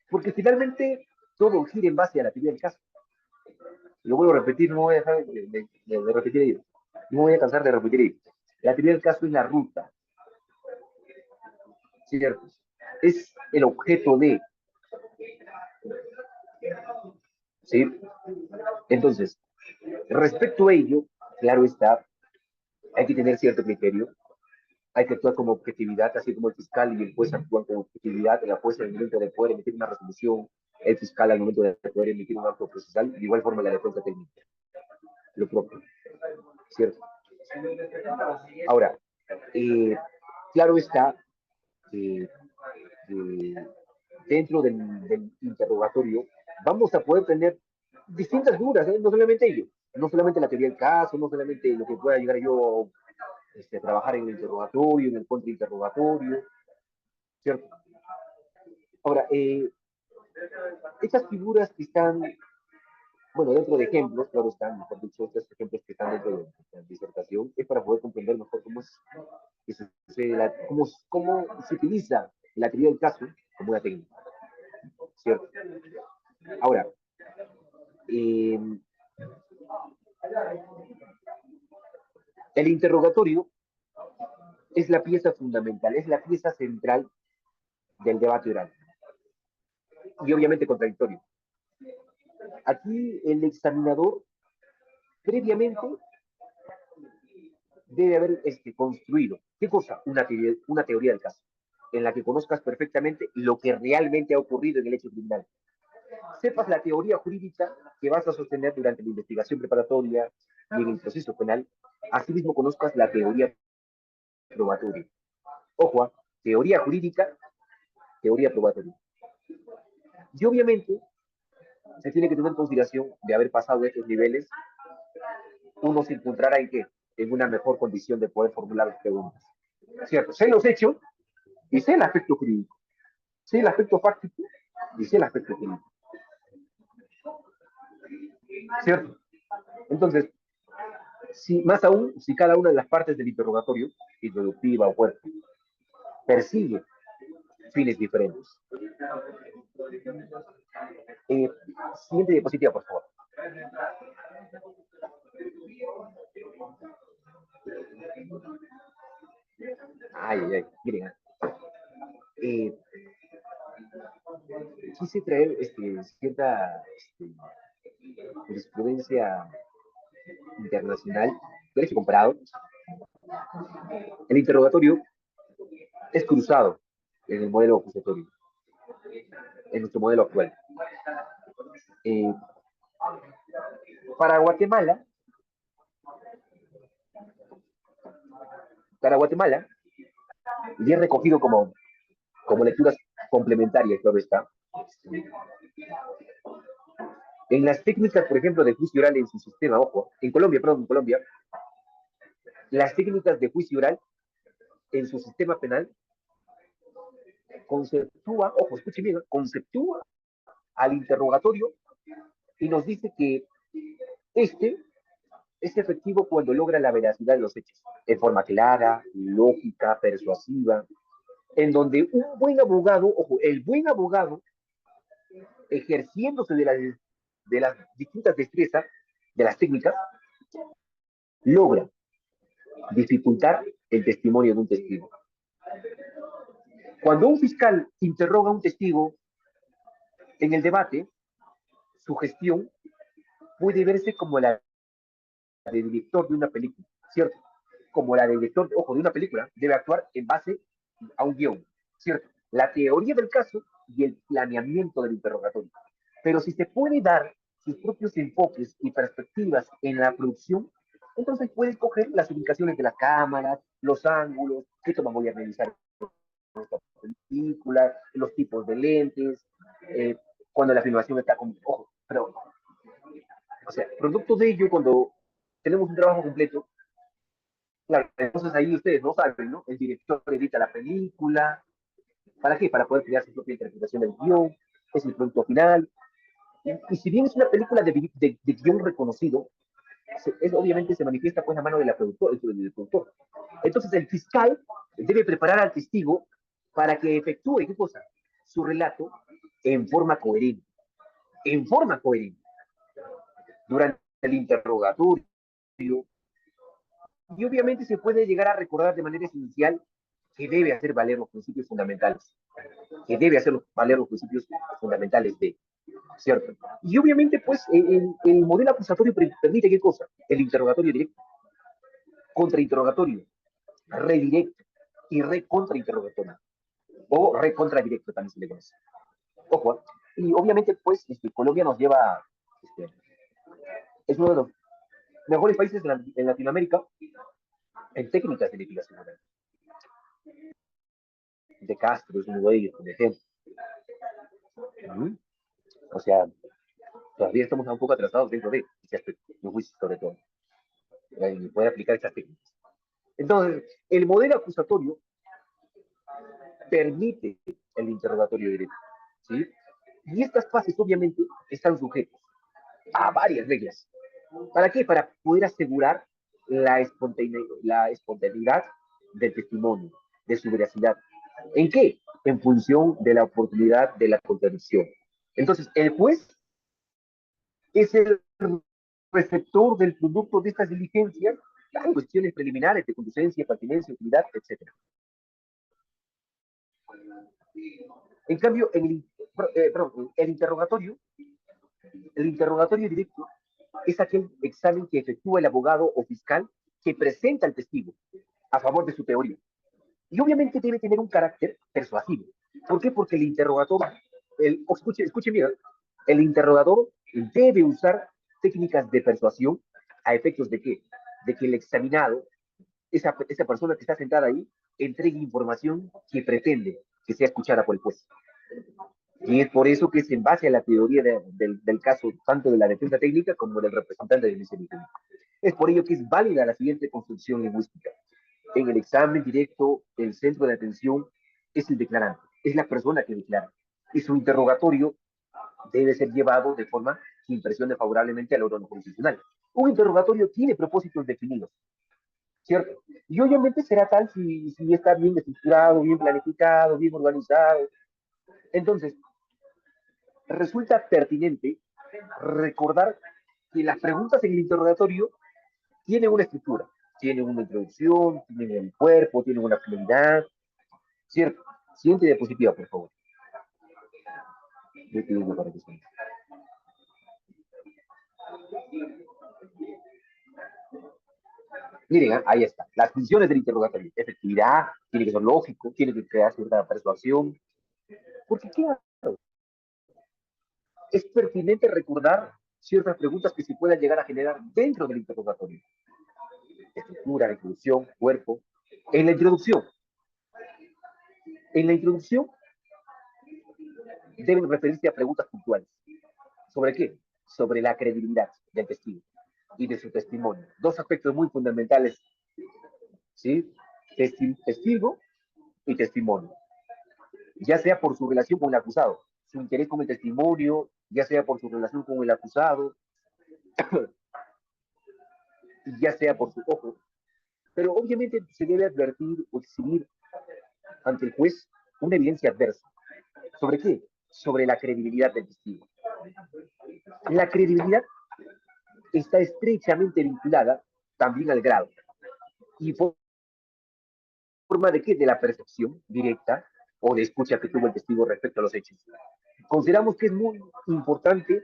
Porque finalmente todo gira en base a la teoría del caso. Lo vuelvo a repetir, no me voy a dejar de repetir ello. No me voy a cansar de repetir ello. La teoría del caso es la ruta, ¿cierto? Es el objeto de, ¿sí? Entonces, respecto a ello, claro está, hay que tener cierto criterio, hay que actuar como objetividad, así como el fiscal y el juez actúan con objetividad, la jueza al momento de poder emitir una resolución, el fiscal al momento de poder emitir un acto procesal, de igual forma la defensa técnica, lo propio, ¿cierto? Ahora, eh, claro está que dentro del interrogatorio vamos a poder tener distintas dudas, ¿eh? No solamente ello, no solamente la teoría del caso, no solamente lo que pueda llegar yo a trabajar en el interrogatorio, en el contrainterrogatorio, ¿cierto? Ahora, estas figuras que están, bueno, dentro de ejemplos, claro están, mejor dicho, estos ejemplos que están dentro de la disertación, es para poder comprender mejor cómo se utiliza la teoría del caso como una técnica, ¿cierto? Ahora, eh, el interrogatorio es la pieza fundamental, es la pieza central del debate oral y obviamente contradictorio. Aquí el examinador previamente debe haber construido, ¿qué cosa? Una teoría del caso, en la que conozcas perfectamente lo que realmente ha ocurrido en el hecho criminal. Sepas la teoría jurídica que vas a sostener durante la investigación preparatoria y en el proceso penal, asimismo conozcas la teoría probatoria. Ojo, teoría jurídica, teoría probatoria. Y obviamente se tiene que tener en consideración de haber pasado estos niveles, uno se encontrará en qué, en una mejor condición de poder formular las preguntas. ¿Cierto? Sé los hechos y sé el aspecto jurídico. Sé el aspecto fáctico y sé el aspecto jurídico. ¿Cierto? Entonces, si, más aún, si cada una de las partes del interrogatorio, introductiva o cuerpo, persigue fines diferentes. Siguiente diapositiva, por favor. Ay, ay, ay, miren. Quise traer cierta jurisprudencia internacional, derecho comparado. El interrogatorio es cruzado en el modelo acusatorio, en nuestro modelo actual. Eh, para Guatemala, para Guatemala, y es recogido como lecturas complementarias, claro está. En las técnicas, por ejemplo, de juicio oral en su sistema, ojo, en Colombia, perdón, en Colombia, las técnicas de juicio oral en su sistema penal conceptúa, ojo, escuchen bien, conceptúa al interrogatorio y nos dice que este es efectivo cuando logra la veracidad de los hechos, en forma clara, lógica, persuasiva, en donde un buen abogado, ojo, el buen abogado, ejerciéndose de las distintas destrezas, de las técnicas, logra dificultar el testimonio de un testigo. Cuando un fiscal interroga a un testigo en el debate, su gestión puede verse como la de director de una película, ¿cierto? Como la de director, ojo, de una película, debe actuar en base a un guión, ¿cierto? La teoría del caso y el planeamiento del interrogatorio. Pero si se puede dar sus propios enfoques y perspectivas en la producción, entonces puede escoger las ubicaciones de las cámaras, los ángulos, qué toma voy a realizar en esta película, los tipos de lentes, cuando la filmación está con, ojo, pero, o sea, producto de ello, cuando tenemos un trabajo completo, claro, entonces ahí ustedes no saben, ¿no? El director edita la película, ¿para qué? Para poder crear su propia interpretación del guión, es el producto final. Y si bien es una película de guión reconocido, obviamente se manifiesta pues la mano de la del productor. Entonces el fiscal debe preparar al testigo para que efectúe, ¿qué cosa? Su relato en forma coherente, en forma coherente, durante el interrogatorio, y obviamente se puede llegar a recordar de manera esencial que debe hacer valer los principios fundamentales, que debe hacer valer los principios fundamentales de, ¿cierto? Y obviamente, pues, el modelo acusatorio permite qué cosa? El interrogatorio directo, contrainterrogatorio, redirecto y recontrainterrogatorio, o recontradirecto también se le conoce. Ojo, y obviamente, pues, Colombia nos lleva, es uno de los mejores países en Latinoamérica en técnicas de litigación oral. De Castro es uno de ellos, por ejemplo. O sea, todavía estamos un poco atrasados dentro de ese aspecto, de juicio sobre todo, y poder aplicar estas técnicas. Entonces, el modelo acusatorio permite el interrogatorio directo, ¿sí? Y estas fases, obviamente, están sujetas a varias reglas. ¿Para qué? Para poder asegurar la espontaneidad del testimonio, de su veracidad. ¿En qué? En función de la oportunidad de la contradicción. Entonces, el juez es el receptor del producto de estas diligencias, en cuestiones preliminares de conducencia, pertinencia, utilidad, etc. En cambio, el interrogatorio directo es aquel examen que efectúa el abogado o fiscal que presenta al testigo a favor de su teoría. Y obviamente debe tener un carácter persuasivo. ¿Por qué? Porque el interrogador, escuche bien, el interrogador debe usar técnicas de persuasión a efectos de qué? De que el examinado, esa persona que está sentada ahí, entregue información que pretende que sea escuchada por el juez. Y es por eso que es en base a la teoría del caso, tanto de la defensa técnica como del representante del Ministerio Público. Es por ello que es válida la siguiente construcción lingüística. En el examen directo, el centro de atención es el declarante, es la persona que declara. Y su interrogatorio debe ser llevado de forma que impresione favorablemente al órgano jurisdiccional. Un interrogatorio tiene propósitos definidos, ¿cierto? Y obviamente será tal si está bien estructurado, bien planificado, bien organizado. Entonces, resulta pertinente recordar que las preguntas en el interrogatorio tienen una estructura, tienen una introducción, tienen un cuerpo, tienen una finalidad, ¿cierto? Siguiente diapositiva, por favor. Yo pido para que sea. Miren, ahí está. Las funciones del interrogatorio. Efectividad, tiene que ser lógico, tiene que crear cierta persuasión. Porque, claro, es pertinente recordar ciertas preguntas que se puedan llegar a generar dentro del interrogatorio. Estructura, introducción, cuerpo. En la introducción, deben referirse a preguntas puntuales. ¿Sobre qué? sobre la credibilidad del testigo y de su testimonio. Dos aspectos muy fundamentales, ¿sí? Testigo y testimonio. Ya sea por su relación con el acusado, su interés con el testimonio, ya sea por su relación con el acusado, ya sea por su ojo. Pero obviamente se debe advertir o exhibir ante el juez una evidencia adversa. ¿Sobre qué? Sobre la credibilidad del testigo. La credibilidad está estrechamente vinculada también al grado. ¿Y forma de qué? De la percepción directa o de escucha que tuvo el testigo respecto a los hechos. Consideramos que es muy importante.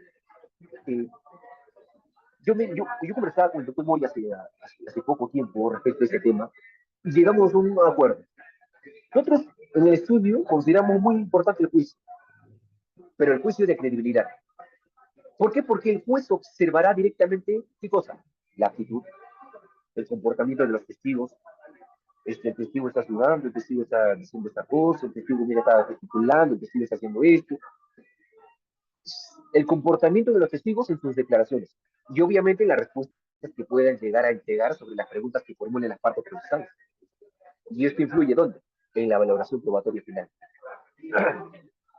eh, yo conversaba con el doctor Moy hace poco tiempo respecto a ese tema y llegamos a un acuerdo. Nosotros en el estudio consideramos muy importante el juicio, pero el juicio de credibilidad. ¿Por qué? Porque el juez observará directamente qué cosa: la actitud, el comportamiento de los testigos. El testigo está sudando, el testigo está diciendo esta cosa, el testigo mira, está gesticulando, el testigo está haciendo esto. El comportamiento de los testigos en sus declaraciones y obviamente las respuestas que puedan llegar a entregar sobre las preguntas que formulen las partes procesales. ¿Y esto influye dónde? En la valoración probatoria final.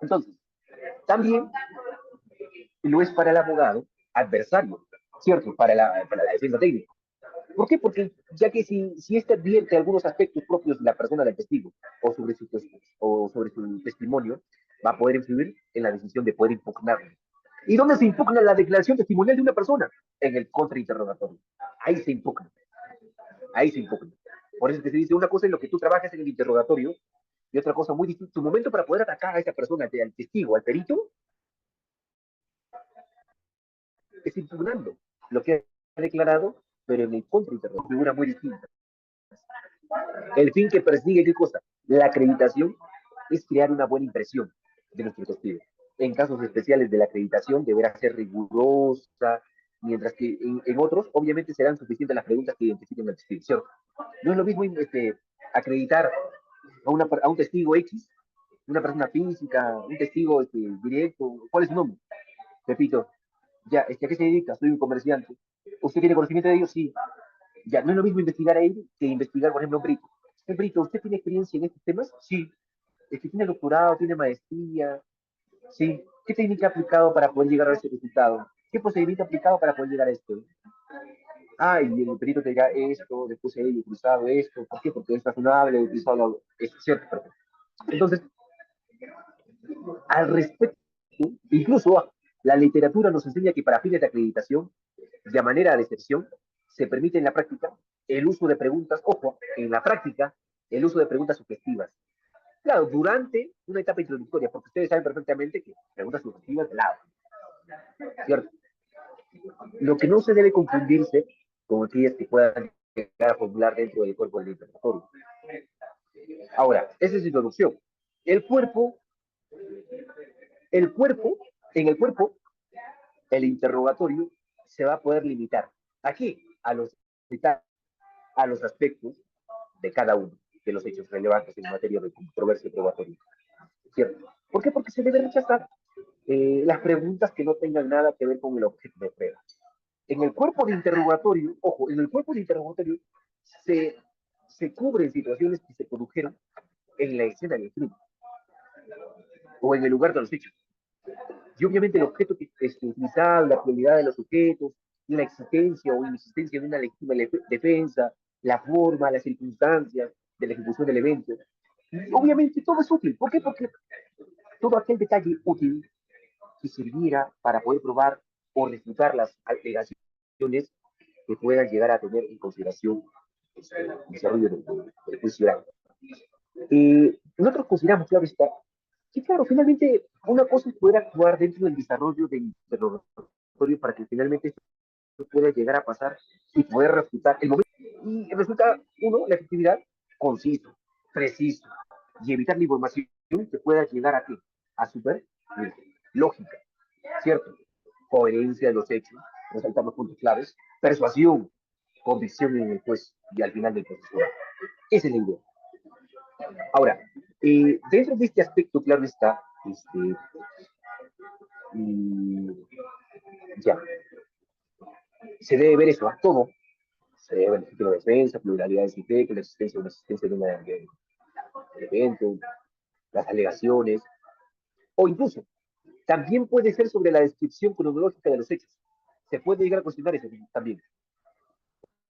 Entonces, también lo es para el abogado adversario, ¿cierto? Para la defensa técnica. ¿Por qué? Porque ya que si este advierte algunos aspectos propios de la persona del testigo o sobre su testimonio, va a poder influir en la decisión de poder impugnarlo. ¿Y dónde se impugna la declaración testimonial de una persona? En el contrainterrogatorio. Ahí se impugna. Ahí se impugna. Por eso que se dice una cosa en lo que tú trabajas en el interrogatorio y otra cosa muy distinta. Tu momento para poder atacar a esa persona, al testigo, al perito, es impugnando lo que ha declarado, pero en el contrainterrogatorio, figura muy distinta. El fin que persigue, ¿qué cosa? La acreditación es crear una buena impresión de nuestro testigo. En casos especiales de la acreditación deberá ser rigurosa, mientras que en otros, obviamente, serán suficientes las preguntas que identifiquen al testigo, ¿cierto? No es lo mismo acreditar a un testigo X, una persona física, un testigo directo. ¿Cuál es su nombre? Repito, ya, ¿a qué se dedica? Soy un comerciante. ¿Usted tiene conocimiento de ello? Sí. Ya, no es lo mismo investigar a él que investigar, por ejemplo, a un perito. Brito, ¿usted tiene experiencia en estos temas? Sí. Es que tiene doctorado, tiene maestría. Sí. ¿Qué técnica ha aplicado para poder llegar a ese resultado? ¿Qué procedimiento ha aplicado para poder llegar a esto? Ah, y el perito te dirá esto, después he utilizado esto. ¿Por qué? Porque es razonable, he utilizado esto, ¿cierto? Perfecto. Entonces, al respecto, incluso la literatura nos enseña que para fines de acreditación, de manera de excepción, se permite en la práctica el uso de preguntas, ojo, en la práctica, el uso de preguntas sugestivas. Claro, durante una etapa introductoria, porque ustedes saben perfectamente que preguntas sugestivas de lado, ¿cierto? Lo que no se debe confundirse con aquellas que puedan llegar a formular dentro del cuerpo del interrogatorio. Ahora, esa es la introducción. El cuerpo, el cuerpo, en el cuerpo, el interrogatorio se va a poder limitar aquí a los aspectos de cada uno de los hechos relevantes en materia de controversia probatoria. ¿Cierto? ¿Por qué? Porque se debe rechazar las preguntas que no tengan nada que ver con el objeto de prueba. En el cuerpo de interrogatorio, ojo, en el cuerpo de interrogatorio se, se cubren situaciones que se produjeron en la escena del crimen o en el lugar de los hechos. Y obviamente el objeto que es utilizado, la prioridad de los sujetos, la existencia o inexistencia de una legítima defensa, la forma, las circunstancias de la ejecución del evento. Y obviamente todo es útil. ¿Por qué? Porque todo aquel detalle útil que sirviera para poder probar o refutar las alegaciones que puedan llegar a tener en consideración el desarrollo del juicio oral. Nosotros consideramos, claro está, que claro, finalmente una cosa es poder actuar dentro del desarrollo del interrogatorio para que finalmente esto pueda llegar a pasar y poder refutar el momento. Y resulta, uno, la efectividad, conciso, preciso, y evitar la información que pueda llegar a qué, a super lógica, ¿cierto? Coherencia de los hechos, resaltar los puntos claves, persuasión, convicción en el juez y al final del proceso. Esa es la idea. Ahora, dentro de este aspecto, claro está, Ya, se debe ver eso, a todo. Se debe ver el título de defensa, pluralidad de CITEC, la existencia o no existencia de evento, las alegaciones, o incluso, también puede ser sobre la descripción cronológica de los hechos. Se puede llegar a cuestionar eso también.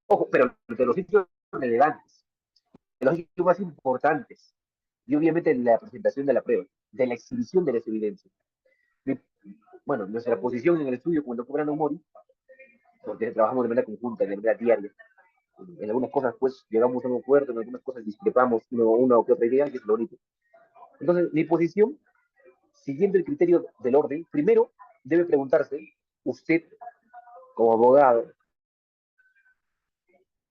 Ojo, pero de los hechos relevantes, de los hechos más importantes, y obviamente la presentación de la prueba, de la exhibición de las evidencias. Bueno, nuestra posición en el estudio con el doctor Brandon Mori, porque trabajamos de manera conjunta, de manera diaria, en algunas cosas pues llegamos a un acuerdo, en algunas cosas discrepamos una o que otra idea, que es lo único. Entonces, mi posición, siguiendo el criterio del orden, primero debe preguntarse, usted como abogado,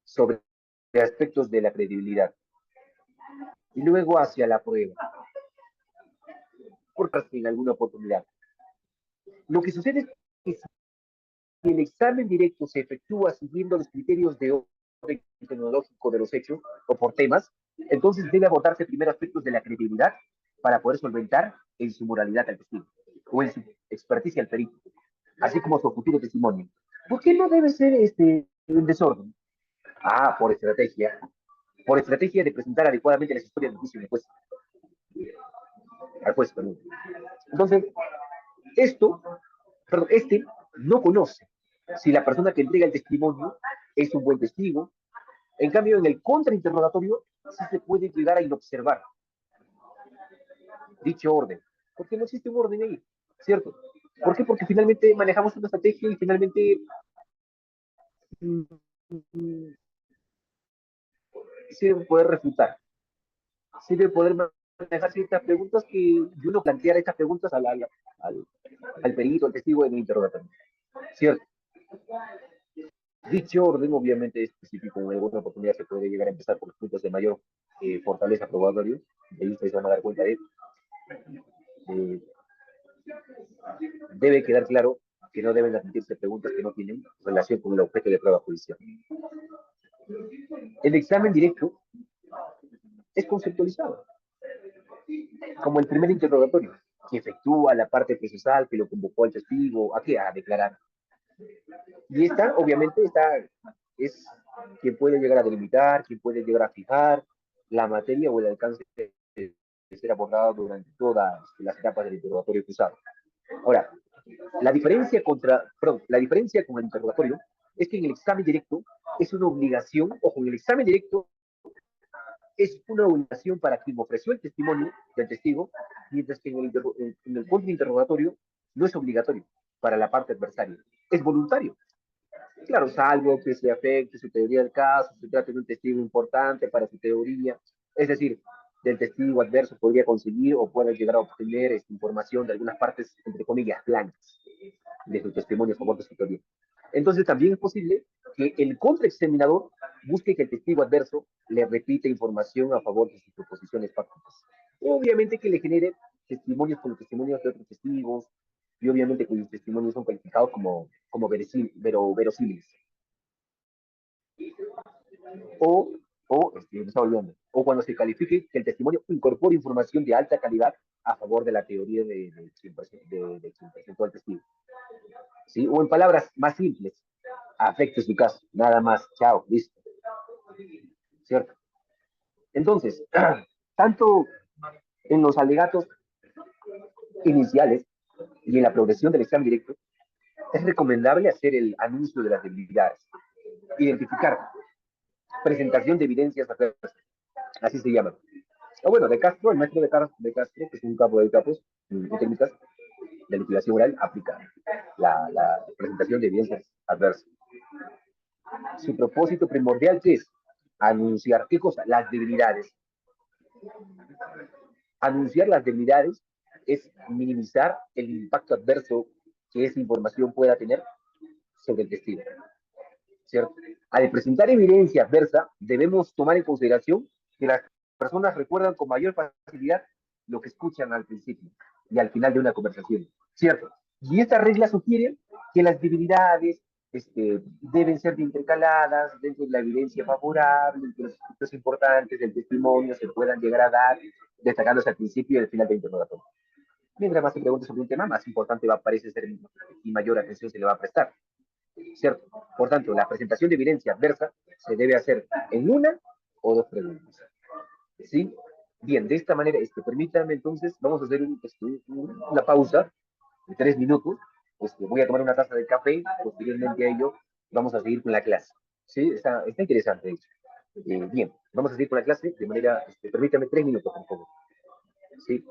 sobre aspectos de la credibilidad. Y luego hacia la prueba, porque en alguna oportunidad. Lo que sucede es que si el examen directo se efectúa siguiendo los criterios de orden tecnológico de los hechos o por temas, entonces debe abordarse primero aspectos de la credibilidad para poder solventar en su moralidad al testigo o en su experticia al perito, así como su futuro testimonio. ¿Por qué no debe ser un desorden? Ah, por estrategia de presentar adecuadamente las historias del juicio del juez, al juez, perdón. Entonces, esto, perdón, no conoce si la persona que entrega el testimonio es un buen testigo. En cambio, en el contrainterrogatorio sí se puede llegar a inobservar dicho orden, porque no existe un orden ahí, ¿cierto? ¿Por qué? Porque finalmente manejamos una estrategia y finalmente sí debe poder refutar, sí debe poder manejar ciertas preguntas que y uno plantear estas preguntas al perito, al testigo en el interrogatorio, ¿cierto? Dicho orden obviamente es específico, en alguna oportunidad se puede llegar a empezar por los puntos de mayor fortaleza probatorio, de ahí ustedes van a dar cuenta de eh, debe quedar claro que no deben admitirse preguntas que no tienen relación con el objeto de prueba judicial. El examen directo es conceptualizado como el primer interrogatorio que efectúa la parte procesal que lo convocó al testigo a, ¿qué? A declarar. Y esta, obviamente, es quien puede llegar a delimitar, quien puede llegar a fijar la materia o el alcance de ser abordado durante todas las etapas del interrogatorio cruzado. Ahora, la diferencia con el interrogatorio es que en el examen directo es una obligación, ojo, en el examen directo es una obligación para quien ofreció el testimonio del testigo, mientras que en el contrainterrogatorio no es obligatorio para la parte adversaria, es voluntario. Claro, salvo que se afecte su teoría del caso, se trate de un testigo importante para su teoría, es decir, del testigo adverso podría conseguir o pueda llegar a obtener esta información de algunas partes, entre comillas, blancas de su testimonio a favor de su teoría. Entonces también es posible que el contraexaminador busque que el testigo adverso le repita información a favor de sus proposiciones fácticas. Obviamente que le genere testimonios con los testimonios de otros testigos, y obviamente cuyos testimonios son calificados como verosímiles. O, me está olvidando, o cuando se califique que el testimonio incorpore información de alta calidad a favor de la teoría de quien presentó al testigo. ¿Sí? O en palabras más simples, afecte su caso, nada más, chao, listo. ¿Cierto? Entonces, tanto en los alegatos iniciales y en la progresión del examen directo, es recomendable hacer el anuncio de las debilidades, identificar presentación de evidencias adversas, así se llama. O bueno, de Castro, el maestro de Castro, que es un capo de capos en técnicas de liquidación oral, aplica la presentación de evidencias adversas. Su propósito primordial, ¿qué es? Anunciar, ¿qué cosa? Las debilidades. Anunciar las debilidades es minimizar el impacto adverso que esa información pueda tener sobre el testigo. ¿Cierto? Al presentar evidencia adversa, debemos tomar en consideración que las personas recuerdan con mayor facilidad lo que escuchan al principio y al final de una conversación. ¿Cierto? Y esta regla sugiere que las debilidades deben ser intercaladas dentro de la evidencia favorable, que los aspectos importantes del testimonio se puedan llegar a dar, destacándose al principio y al final del interrogatorio. Mientras más se pregunte sobre un tema, más importante parece ser y mayor atención se le va a prestar, ¿cierto? Por tanto, la presentación de evidencia adversa se debe hacer en una o dos preguntas, ¿sí? Bien, de esta manera, permítanme entonces, vamos a hacer una pausa de 3 minutos. Voy a tomar una taza de café, posteriormente a ello vamos a seguir con la clase. ¿Sí? Está interesante, de hecho. Bien, vamos a seguir con la clase de manera, permítame 3 minutos, por favor. ¿Sí?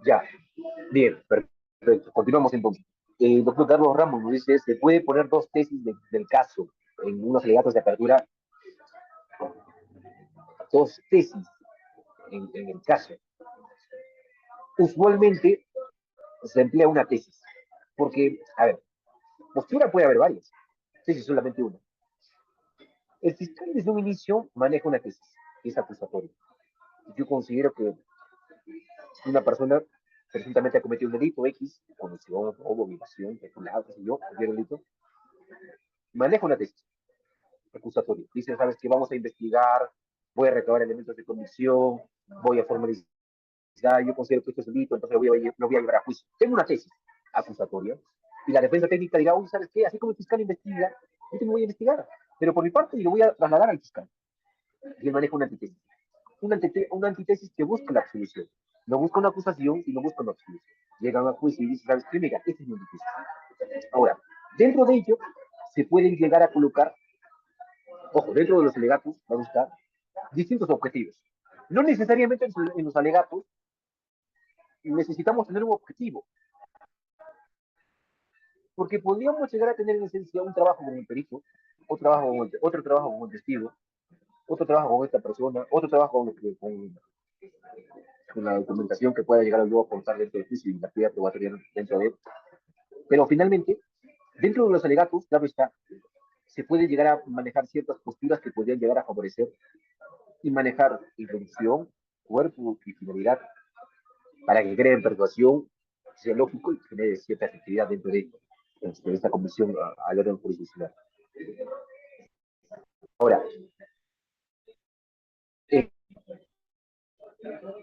Ya, bien, perfecto. Continuamos entonces. El doctor Carlos Ramos nos dice, se puede poner dos tesis del caso en unos alegatos de apertura, dos tesis en el caso. Usualmente se emplea una tesis, porque, a ver, postura puede haber varias, tesis solamente una. El fiscal desde un inicio maneja una tesis, que es acusatoria. Yo considero que una persona presuntamente ha cometido un delito X, comisión, robo, violación, peculado, qué sé yo, cualquier delito, maneja una tesis acusatoria. Dice, sabes que vamos a investigar, voy a recabar elementos de convicción, voy a formalizar, yo considero que esto es delito, entonces lo voy a llevar a juicio. Tengo una tesis acusatoria y la defensa técnica dirá, uy, ¿sabes qué? Así como el fiscal investiga, yo también voy a investigar, pero por mi parte y lo voy a trasladar al fiscal. Y él maneja una antítesis. Una antítesis que busca la absolución. No busca una acusación, sino busca una absolución. Llegan a juicio y dicen, ¿sabes qué? Mira, esta es mi antítesis. Ahora, dentro de ello, se pueden llegar a colocar, ojo, dentro de los alegatos, van a estar distintos objetivos. No necesariamente en los alegatos necesitamos tener un objetivo, porque podríamos llegar a tener en esencia un trabajo con el perito, otro trabajo con el testigo, otro trabajo con esta persona, otro trabajo con la documentación que pueda llegar luego a aportar dentro del juicio y la actividad probatoria dentro de él. Pero finalmente, dentro de los alegatos, claro está, se puede llegar a manejar ciertas posturas que podrían llegar a favorecer y manejar intención, cuerpo y finalidad para que creen persuasión, sea lógico y genere cierta efectividad dentro de esta convención al orden jurisdiccional. Ahora, eh,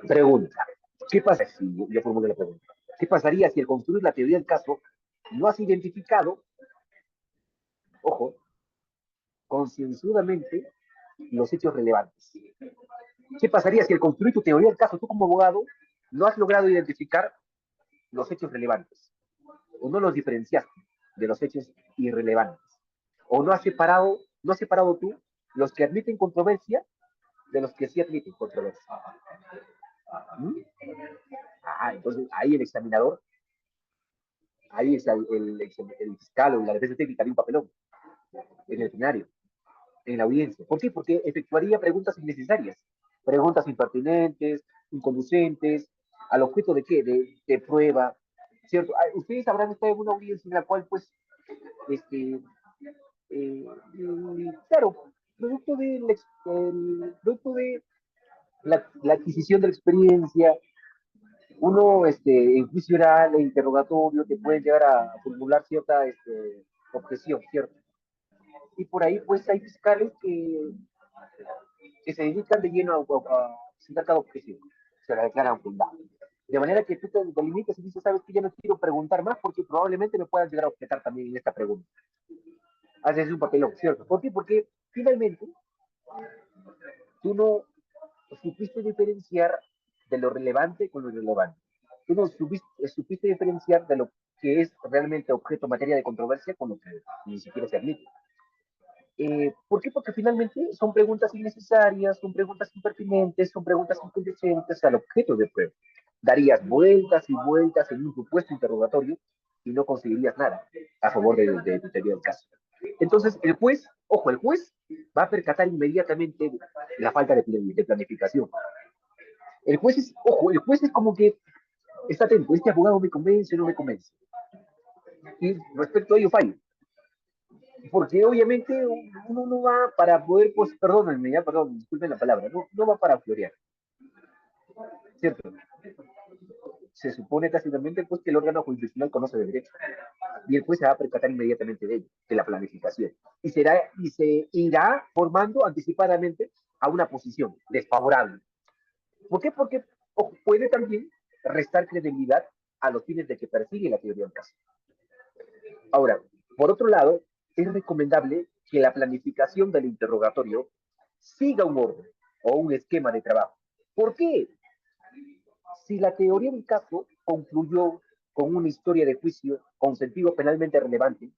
pregunta, ¿qué pasa si yo formulo la pregunta? ¿Qué pasaría si al construir la teoría del caso no has identificado, ojo, concienzudamente los hechos relevantes? ¿Qué pasaría si al construir tu teoría del caso, tú como abogado, no has logrado identificar los hechos relevantes? O no los diferenciaste de los hechos irrelevantes. O no has separado tú los que admiten controversia de los que sí admiten controversia. ¿Mm? Entonces ahí el examinador, ahí es el fiscal o la defensa técnica de un papelón en el escenario, en la audiencia. ¿Por qué? Porque efectuaría preguntas innecesarias, preguntas impertinentes, inconducentes, al objeto de qué, de prueba, ¿cierto? Ustedes habrán estado en una audiencia en la cual, pues, este, eh, claro, producto de la adquisición de la experiencia, uno, en juicio oral e interrogatorio, te pueden llegar a formular cierta objeción, ¿cierto? Y por ahí, pues, hay fiscales que se dedican de lleno a presentar cada objeción, se la declaran fundada. De manera que tú te delimitas y dices, sabes que ya no quiero preguntar más porque probablemente me puedan llegar a objetar también en esta pregunta. Haces un papelón, ¿cierto? ¿Por qué? Porque finalmente tú no supiste diferenciar de lo relevante con lo irrelevante. Tú no supiste diferenciar de lo que es realmente objeto, materia de controversia con lo que ni siquiera se admite. ¿Por qué? Porque finalmente son preguntas innecesarias, son preguntas impertinentes, son preguntas inconducentes al objeto de prueba. Darías vueltas y vueltas en un supuesto interrogatorio y no conseguirías nada a favor de tu teoría del caso. Entonces, el juez, ojo, el juez va a percatar inmediatamente la falta de planificación. El juez es, ojo, el juez es como que está atento, este abogado me convence o no me convence. Y respecto a ello fallo. Porque obviamente uno no va para poder, pues, perdónenme, ya, perdón, disculpen la palabra, no va para florear, ¿cierto? Se supone tácitamente pues, que el órgano jurisdiccional conoce de derecho y el juez se va a percatar inmediatamente de ello, de la planificación, y se irá formando anticipadamente a una posición desfavorable. ¿Por qué? Porque puede también restar credibilidad a los fines de que persigue la teoría del caso. Ahora, por otro lado, es recomendable que la planificación del interrogatorio siga un orden o un esquema de trabajo. ¿Por qué? Si la teoría del caso concluyó con una historia de juicio con sentido penalmente relevante,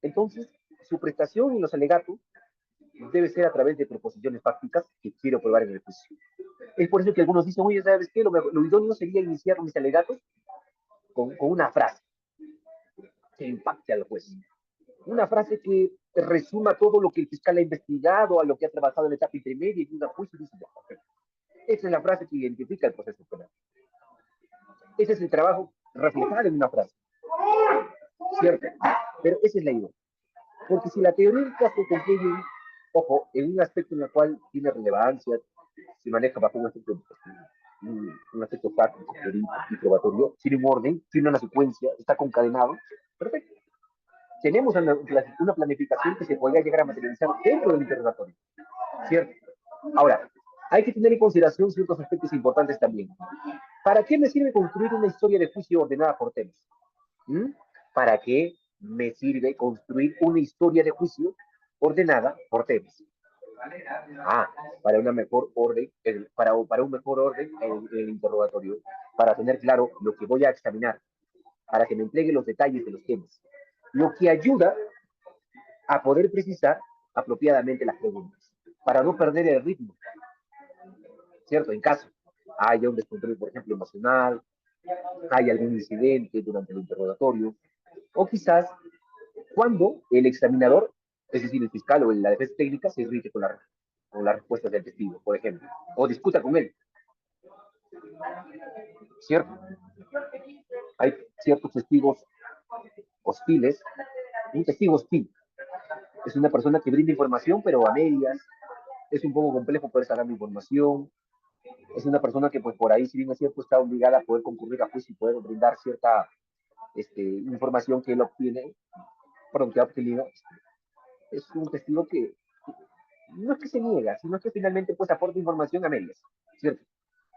entonces su prestación en los alegatos debe ser a través de proposiciones fácticas que quiero probar en el juicio. Es por eso que algunos dicen, oye, ¿sabes qué? Lo idóneo sería iniciar mis alegatos con una frase que impacte al juez. Una frase que resuma todo lo que el fiscal ha investigado, a lo que ha trabajado en la etapa intermedia y una juicio y dice, okay. Esa es la frase que identifica el proceso penal. Ese es el trabajo reflejado en una frase. ¿Cierto? Pero esa es la idea. Porque si la teoría se concluye, ojo, en un aspecto en el cual tiene relevancia, se maneja bajo un aspecto práctico y probatorio, tiene un orden, tiene una secuencia, está concadenado, perfecto. Tenemos una planificación que se podría llegar a materializar dentro del interrogatorio, ¿cierto? Ahora, hay que tener en consideración ciertos aspectos importantes también. ¿Para qué me sirve construir una historia de juicio ordenada por temas? ¿Mm? ¿Para qué me sirve construir una historia de juicio ordenada por temas? Para una mejor orden, para un mejor orden en el interrogatorio, para tener claro lo que voy a examinar, para que me entregue los detalles de los temas, lo que ayuda a poder precisar apropiadamente las preguntas, para no perder el ritmo, ¿cierto? En caso haya un descontrol, por ejemplo, emocional, hay algún incidente durante el interrogatorio, o quizás cuando el examinador, es decir, el fiscal o la defensa técnica, se irrite con las respuestas del testigo, por ejemplo, o discuta con él, ¿cierto? Hay ciertos testigos hostiles. Un testigo hostil es una persona que brinda información, pero a medias, es un poco complejo poder sacar la información, es una persona que pues por ahí, si bien es cierto, está obligada a poder concurrir a juicio y poder brindar cierta información que él obtiene, perdón, que ha obtenido, es un testigo que no es que se niega, sino que finalmente pues aporta información a medias, ¿cierto?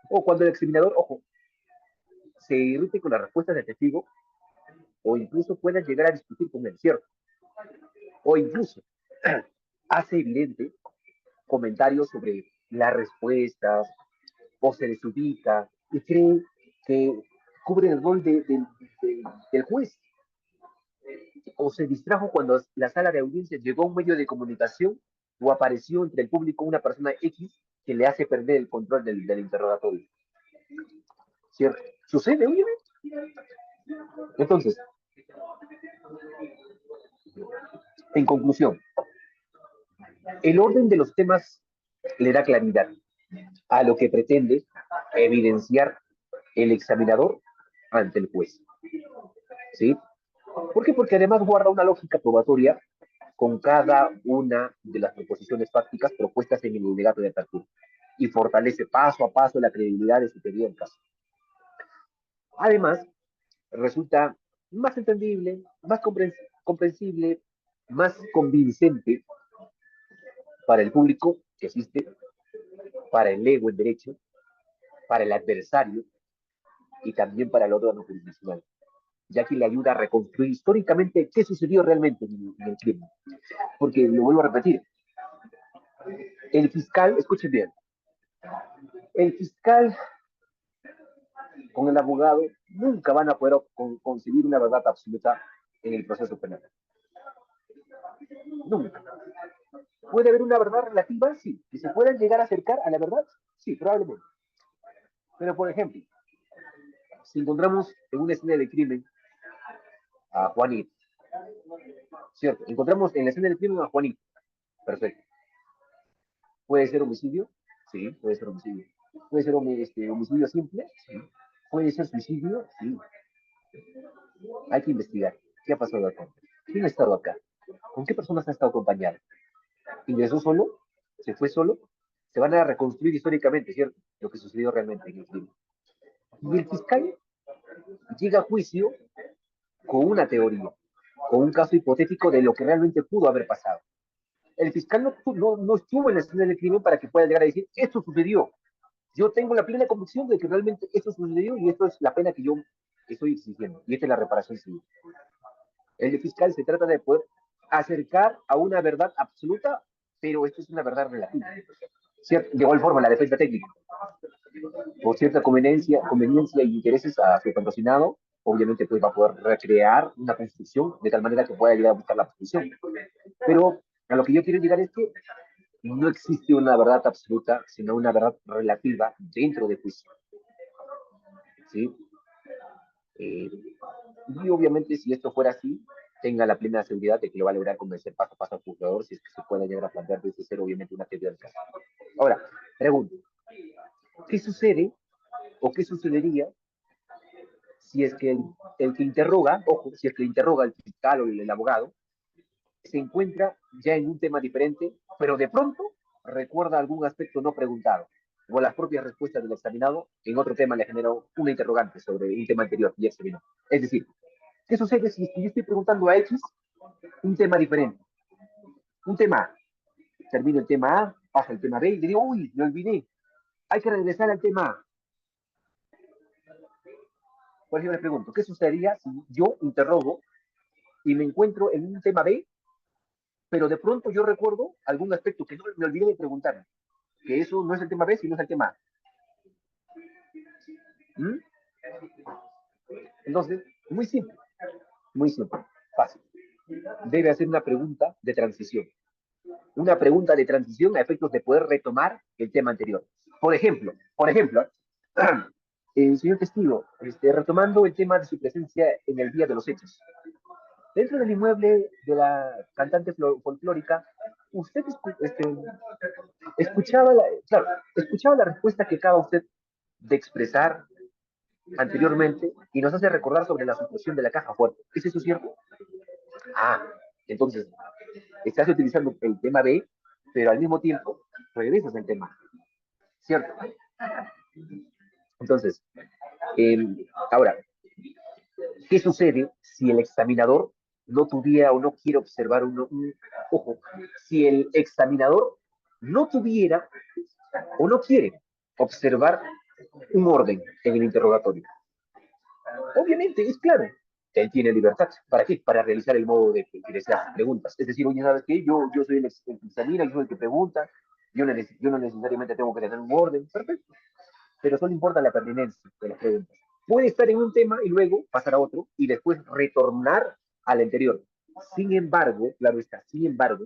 O cuando el examinador, ojo, se irrite con las respuestas del testigo, o incluso pueda llegar a discutir con él, ¿cierto? O incluso hace evidente comentarios sobre las respuestas, o se desubica y cree que cubre el rol del juez, o se distrajo cuando la sala de audiencia llegó a un medio de comunicación o apareció entre el público una persona X que le hace perder el control del interrogatorio. ¿Cierto? Sucede, obviamente. Entonces, en conclusión, el orden de los temas le da claridad a lo que pretende evidenciar el examinador ante el juez. ¿Sí? ¿Por qué? Porque además guarda una lógica probatoria con cada una de las proposiciones fácticas propuestas en el alegato de apertura y fortalece paso a paso la credibilidad de su teoría del caso. Además, resulta más entendible, más comprensible, más convincente para el público que asiste, para el ego en derecho, para el adversario y también para el órgano jurisdiccional, ya que le ayuda a reconstruir históricamente qué sucedió realmente en el crimen. Porque, lo vuelvo a repetir, el fiscal, escuchen bien, el fiscal con el abogado nunca van a poder conseguir una verdad absoluta en el proceso penal. Nunca. ¿Puede haber una verdad relativa? Sí. ¿Que se puedan llegar a acercar a la verdad? Sí, probablemente. Pero, por ejemplo, si encontramos en una escena de crimen a Juanito, ¿cierto? Encontramos en la escena del crimen a Juanito. Perfecto. ¿Puede ser homicidio? Sí, puede ser homicidio. ¿Puede ser homicidio simple? Sí. ¿Puede ser suicidio? Sí. Hay que investigar. ¿Qué ha pasado acá? ¿Quién ha estado acá? ¿Con qué personas ha estado acompañado? ¿Ingresó solo? ¿Se fue solo? Se van a reconstruir históricamente, ¿cierto? Lo que sucedió realmente en el crimen. Y el fiscal llega a juicio con una teoría, con un caso hipotético de lo que realmente pudo haber pasado. El fiscal no estuvo en la escena del crimen para que pueda llegar a decir, esto sucedió. Yo tengo la plena convicción de que realmente esto sucedió y esto es la pena que yo estoy exigiendo. Y esta es la reparación civil. El fiscal se trata de poder acercar a una verdad absoluta, pero esto es una verdad relativa. ¿Cierto? De igual forma, la defensa técnica, por cierta conveniencia y intereses a su patrocinado, obviamente pues va a poder recrear una construcción de tal manera que pueda llegar a buscar la posición. Pero a lo que yo quiero llegar es que no existe una verdad absoluta, sino una verdad relativa dentro del juicio. ¿Sí? Eh, y obviamente, si esto fuera así, tenga la plena seguridad de que lo va a lograr convencer paso a paso al juzgador, si es que se puede llegar a plantear desde cero, obviamente, una teoría del caso. Ahora, pregunto, ¿qué sucede o qué sucedería si es que el que interroga, ojo, si es que interroga el fiscal o el abogado, se encuentra ya en un tema diferente, pero de pronto recuerda algún aspecto no preguntado, o las propias respuestas del examinado en otro tema le generó una interrogante sobre un tema anterior que ya se vino? Es decir, ¿qué sucede si yo estoy preguntando a X un tema diferente? Un tema A, termino el tema A, pasa el tema B y le digo, uy, lo olvidé, hay que regresar al tema A. Por ejemplo, le pregunto, ¿qué sucedería si yo interrogo y me encuentro en un tema B, pero de pronto yo recuerdo algún aspecto que no me olvidé de preguntar? Que eso no es el tema B, sino es el tema A. ¿Mm? Entonces, muy simple, fácil. Debe hacer una pregunta de transición. Una pregunta de transición a efectos de poder retomar el tema anterior. Por ejemplo, señor testigo, retomando el tema de su presencia en el día de los hechos. Dentro del inmueble de la cantante folclórica, usted escuchaba claro, escuchaba la respuesta que acaba usted de expresar anteriormente y nos hace recordar sobre la situación de la caja fuerte. ¿Es eso cierto? Ah, entonces, estás utilizando el tema B, pero al mismo tiempo regresas al tema, ¿cierto? Entonces, eh, ahora, ¿qué sucede si el examinador no tuviera o no quiere observar ojo, si el examinador no tuviera o no quiere observar un orden en el interrogatorio? Obviamente, es claro, él tiene libertad. ¿Para qué? Para realizar el modo de las preguntas. Es decir, oye, ¿sabes qué? Yo soy el que examina, yo soy el que pregunta, yo no necesariamente tengo que tener un orden, perfecto, pero solo importa la pertinencia de las preguntas. Puede estar en un tema y luego pasar a otro y después retornar al anterior. Sin embargo, claro está, sin embargo,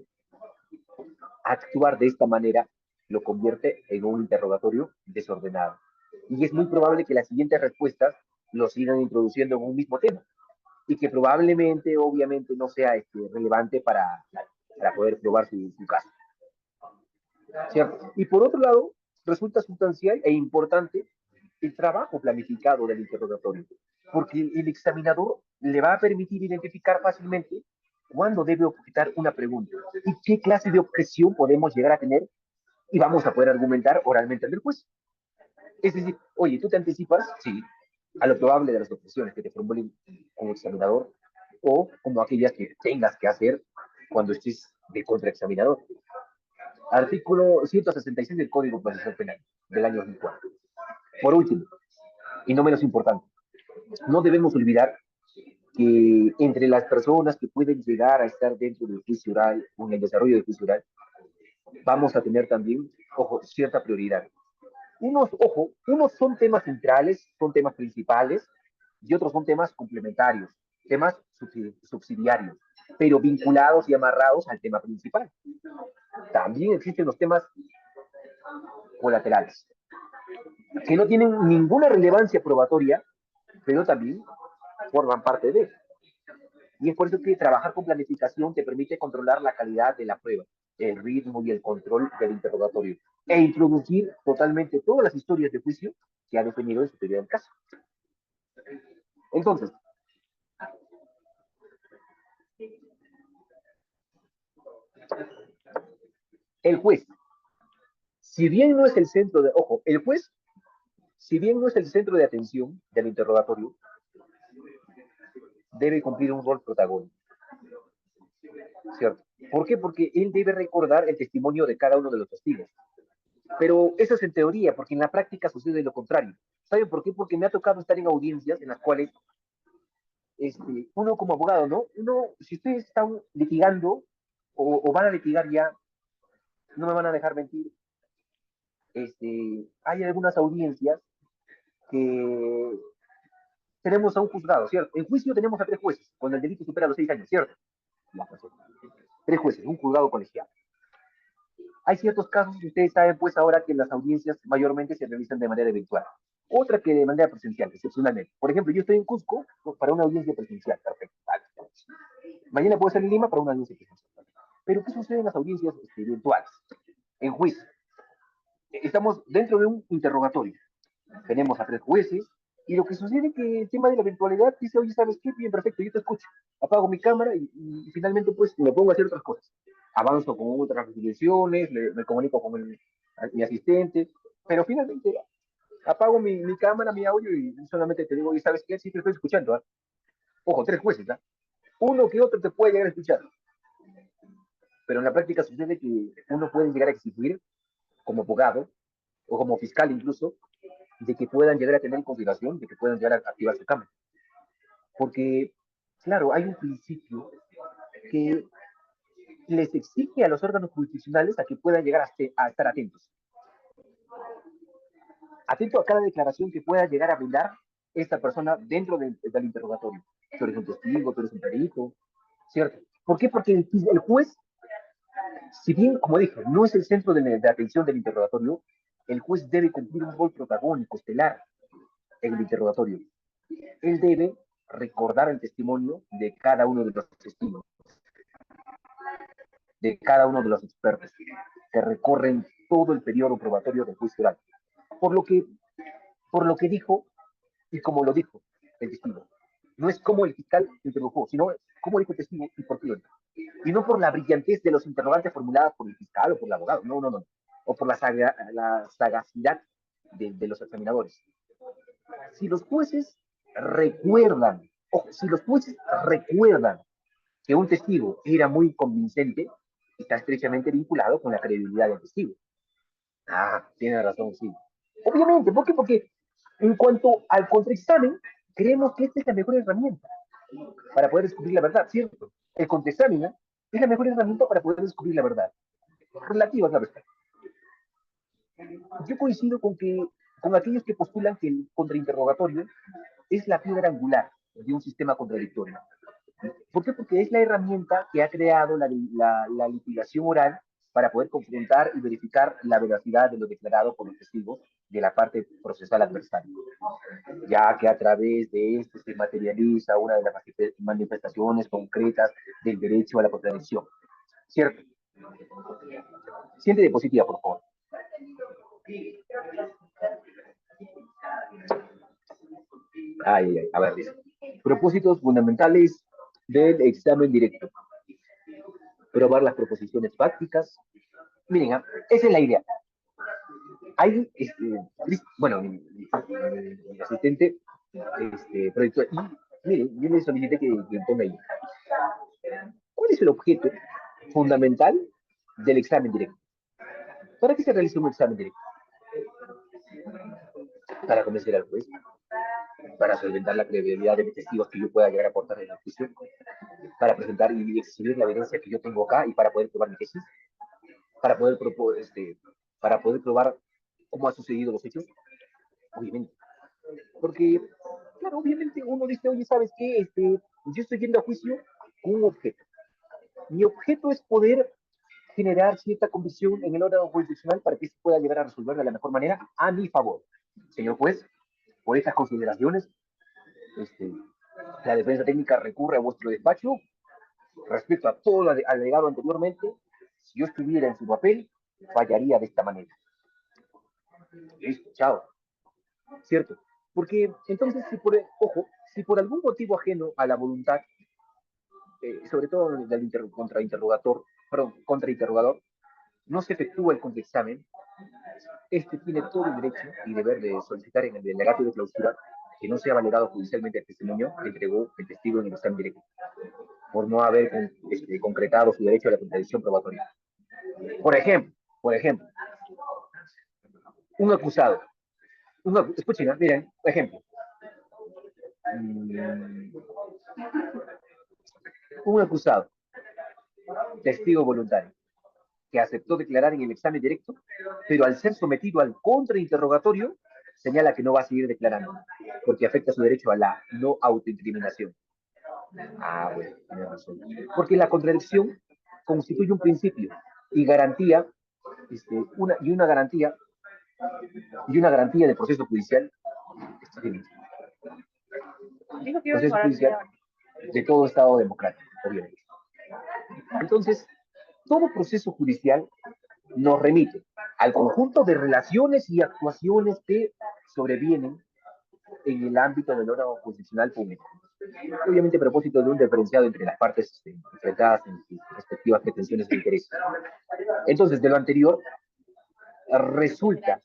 actuar de esta manera lo convierte en un interrogatorio desordenado. Y es muy probable que las siguientes respuestas lo sigan introduciendo en un mismo tema y que probablemente, obviamente, no sea relevante para poder probar su caso. ¿Cierto? Y por otro lado, resulta sustancial e importante el trabajo planificado del interrogatorio, porque el examinador le va a permitir identificar fácilmente cuándo debe objetar una pregunta y qué clase de objeción podemos llegar a tener y vamos a poder argumentar oralmente ante el juez. Es decir, oye, ¿tú te anticipas? Sí, a lo probable de las objeciones que te formulen como examinador o como aquellas que tengas que hacer cuando estés de contraexaminador. Artículo 166 del Código Procesal Penal del año 2004. Por último, y no menos importante, no debemos olvidar que entre las personas que pueden llegar a estar dentro del juicio oral o en el desarrollo del juicio oral, vamos a tener también, ojo, cierta prioridad. Unos son temas centrales, son temas principales, y otros son temas complementarios, temas subsidiarios, pero vinculados y amarrados al tema principal. También existen los temas colaterales, que no tienen ninguna relevancia probatoria, pero también forman parte de eso. Y es por eso que trabajar con planificación te permite controlar la calidad de la prueba, el ritmo y el control del interrogatorio, e introducir totalmente todas las historias de juicio que ha definido en su teoría del caso. Entonces, el juez, si bien no es el centro de, ojo, el juez, si bien no es el centro de atención del interrogatorio, debe cumplir un rol protagónico, ¿cierto? ¿Por qué? Porque él debe recordar el testimonio de cada uno de los testigos. Pero eso es en teoría, porque en la práctica sucede lo contrario. ¿Saben por qué? Porque me ha tocado estar en audiencias en las cuales uno como abogado, ¿no? Si ustedes están litigando o van a litigar ya, no me van a dejar mentir, hay algunas audiencias que tenemos a un juzgado, ¿cierto? En juicio tenemos a tres jueces, cuando el delito supera los 6 años, ¿cierto? Tres jueces, un juzgado colegiado. Hay ciertos casos, ustedes saben, pues ahora que las audiencias mayormente se realizan de manera virtual. Otra que de manera presencial, excepcionalmente. Por ejemplo, yo estoy en Cusco para una audiencia presencial, perfecto. Vale. Mañana puedo estar en Lima para una audiencia presencial. Pero ¿qué sucede en las audiencias virtuales? En juicio. Estamos dentro de un interrogatorio. Tenemos a tres jueces y lo que sucede es que el tema de la virtualidad dice, oye, ¿sabes qué? Bien, perfecto, yo te escucho. Apago mi cámara y finalmente pues me pongo a hacer otras cosas. Avanzo con otras resoluciones, me comunico con mi asistente, pero finalmente apago mi cámara, mi audio y solamente te digo, oye, ¿sabes qué? Sí te estoy escuchando. ¿Eh? Ojo, tres jueces, ¿eh? Uno que otro te puede llegar a escuchar, pero en la práctica sucede que uno puede llegar a exigir como abogado o como fiscal incluso, de que puedan llegar a tener en consideración, de que puedan llegar a activar su cámara. Porque, claro, hay un principio que les exige a los órganos jurisdiccionales a que puedan llegar a estar atentos. Atento a cada declaración que pueda llegar a brindar esta persona dentro del interrogatorio. Tú eres un testigo, tú eres un perito, ¿cierto? ¿Por qué? Porque el juez, si bien, como dije, no es el centro de atención del interrogatorio, el juez debe cumplir un rol protagónico, estelar, en el interrogatorio. Él debe recordar el testimonio de cada uno de los testigos, de cada uno de los expertos que recorren todo el periodo probatorio del juicio oral. Por lo que, por lo que dijo y como lo dijo el testigo. No es como el fiscal interrogó, sino cómo dijo el testigo y por qué lo dijo. Y no por la brillantez de los interrogantes formuladas por el fiscal o por el abogado, no, no, no. O por la sagacidad de los examinadores. Si los jueces recuerdan, ojo, si los jueces recuerdan que un testigo era muy convincente, está estrechamente vinculado con la credibilidad del testigo. Ah, tiene razón, sí. Obviamente, ¿por qué? Porque en cuanto al contraexamen, creemos que esta es la mejor herramienta para poder descubrir la verdad, ¿cierto? El contraexamen, ¿eh? Es la mejor herramienta para poder descubrir la verdad. Relativa, claro está. Yo coincido con aquellos que postulan que el contrainterrogatorio es la piedra angular de un sistema contradictorio. ¿Por qué? Porque es la herramienta que ha creado la litigación oral para poder confrontar y verificar la veracidad de lo declarado por los testigos de la parte procesal adversaria, ya que a través de esto se materializa una de las manifestaciones concretas del derecho a la contradicción. ¿Cierto? Siente diapositiva, por favor. Ay, ay, a ver, dice. Propósitos fundamentales del examen directo. Probar las proposiciones fácticas. Miren, esa es la idea. Hay, bueno, mi asistente, proyector, y miren, yo le solicité que ponga ahí. ¿Cuál es el objeto fundamental del examen directo? ¿Para qué se realiza un examen directo? Para convencer al juez, para solventar la credibilidad de los testigos que yo pueda llegar a aportar en la juicio, para presentar y exhibir la evidencia que yo tengo acá y para poder probar mi tesis, para poder, para poder probar cómo han sucedido los hechos, obviamente. Porque, claro, obviamente uno dice, oye, ¿sabes qué? Yo estoy yendo a juicio con un objeto. Mi objeto es poder generar cierta convicción en el órgano jurisdiccional para que se pueda llegar a resolver de la mejor manera a mi favor. Señor juez, por estas consideraciones, la defensa técnica recurre a vuestro despacho respecto a todo lo alegado anteriormente. Si yo estuviera en su papel, fallaría de esta manera. Listo, chao. ¿Cierto? Porque entonces, ojo, si por algún motivo ajeno a la voluntad, sobre todo del contrainterrogador, no se efectúa el contraexamen, este tiene todo el derecho y deber de solicitar en el delegato de clausura que no sea valorado judicialmente el testimonio que entregó el testigo en el examen directo, por no haber concretado su derecho a la contradicción probatoria. Por ejemplo, un acusado. Escuchen, miren, ejemplo. Un acusado, testigo voluntario, que aceptó declarar en el examen directo, pero al ser sometido al contrainterrogatorio, señala que no va a seguir declarando, porque afecta su derecho a la no autoincriminación. Ah, bueno, tiene razón. Porque la contradicción constituye un principio y garantía y una garantía de proceso judicial, proceso judicial de todo Estado democrático, obviamente. Entonces, todo proceso judicial nos remite al conjunto de relaciones y actuaciones que sobrevienen en el ámbito del órgano constitucional público. Obviamente a propósito de un diferenciado entre las partes enfrentadas en sus respectivas pretensiones de interés. Entonces, de lo anterior, resulta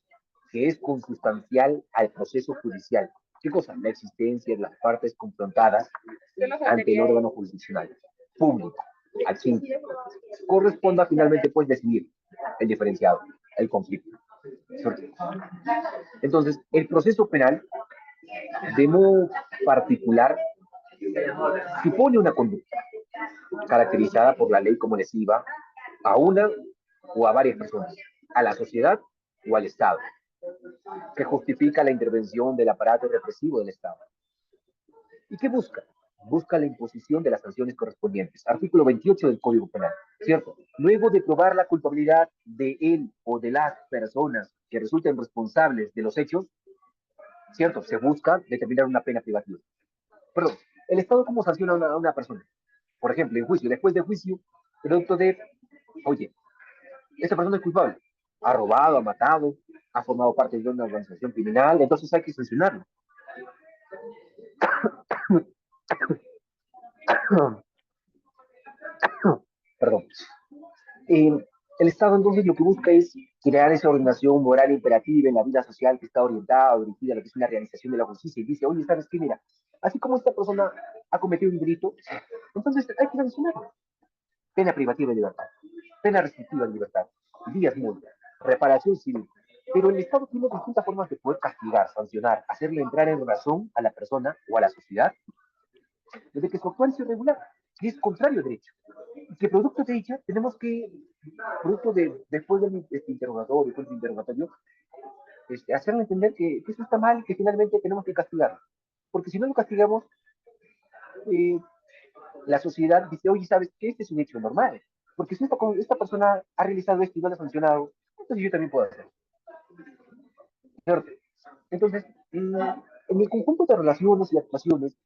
que es consustancial al proceso judicial. ¿Qué cosa? La existencia de las partes confrontadas ante el órgano jurisdiccional público, a quien corresponda finalmente pues decidir el diferenciado, el conflicto. Entonces, el proceso penal, de modo particular, supone una conducta caracterizada por la ley como lesiva a una o a varias personas, a la sociedad o al Estado, que justifica la intervención del aparato represivo del Estado. ¿Y qué busca? Busca la imposición de las sanciones correspondientes. Artículo 28 del Código Penal, ¿cierto? Luego de probar la culpabilidad de él o de las personas que resulten responsables de los hechos, ¿cierto? Se busca determinar una pena privativa. Perdón, ¿el Estado cómo sanciona a una persona? Por ejemplo, en juicio, después del juicio, producto de, oye, esta persona es culpable, ha robado, ha matado, ha formado parte de una organización criminal, entonces hay que sancionarlo. Perdón. El Estado entonces lo que busca es crear esa organización moral imperativa en la vida social que está orientada o dirigida a lo que es una realización de la justicia y dice, oye, ¿sabes qué? Mira, así como esta persona ha cometido un delito, entonces hay que sancionarlo. Pena privativa de libertad, pena restrictiva de libertad, días multa, reparación civil. Pero el Estado tiene distintas formas de poder castigar, sancionar, hacerle entrar en razón a la persona o a la sociedad desde que su actual es irregular y es contrario al derecho. Y que producto de ella tenemos que, producto de, después del interrogatorio, después del interrogatorio, hacerle entender que eso está mal y que finalmente tenemos que castigarlo. Porque si no lo castigamos, eh, la sociedad dice, oye, ¿sabes qué? Este es un hecho normal. Porque si esta persona ha realizado esto y no lo ha sancionado, entonces yo también puedo hacerlo. ¿Cierto? Entonces, en el conjunto de relaciones y actuaciones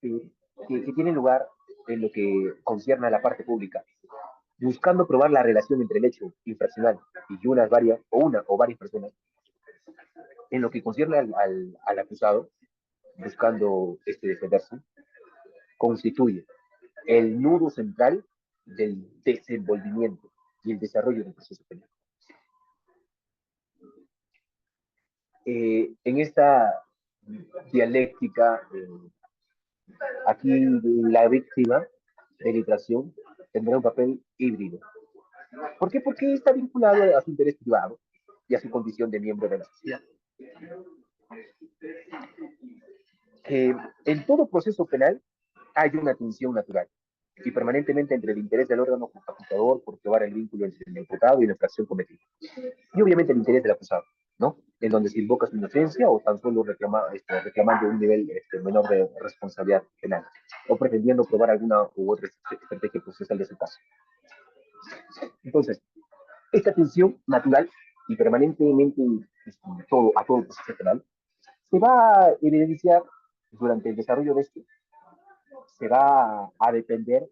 eh, que tienen lugar en lo que concierne a la parte pública, buscando probar la relación entre el hecho infraccional y una o varias personas, en lo que concierne al acusado, buscando defenderse, constituye el nudo central del desenvolvimiento y el desarrollo del proceso penal. En esta dialéctica, aquí la víctima de la infracción tendrá un papel híbrido. ¿Por qué? Porque está vinculado a su interés privado y a su condición de miembro de la sociedad. En todo proceso penal hay una tensión natural y permanentemente entre el interés del órgano acusador por probar el vínculo entre el imputado y la infracción cometida. Y obviamente el interés del acusado, ¿no? En donde se invoca su inocencia o tan solo reclamando un nivel menor de responsabilidad penal o pretendiendo probar alguna u otra estrategia procesal de su caso. Entonces, esta tensión natural y permanentemente a todo el proceso penal se va a evidenciar durante el desarrollo de este, se va a depender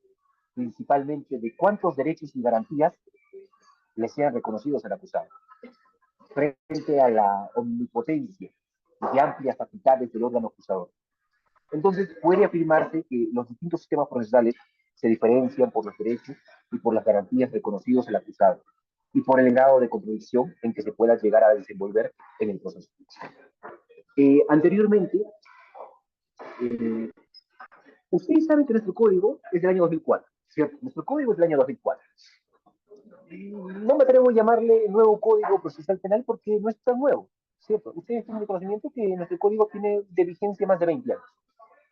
principalmente de cuántos derechos y garantías le sean reconocidos al acusado, frente a la omnipotencia y amplias facultades del órgano acusador. Entonces, puede afirmarse que los distintos sistemas procesales se diferencian por los derechos y por las garantías reconocidos al acusado, y por el grado de contradicción en que se pueda llegar a desenvolver en el proceso. Anteriormente, eh, ustedes saben que nuestro código es del año 2004, ¿cierto? Nuestro código es del año 2004. No me atrevo a llamarle nuevo código procesal penal porque no es tan nuevo, ¿cierto? Ustedes tienen el conocimiento que nuestro código tiene de vigencia más de 20 años.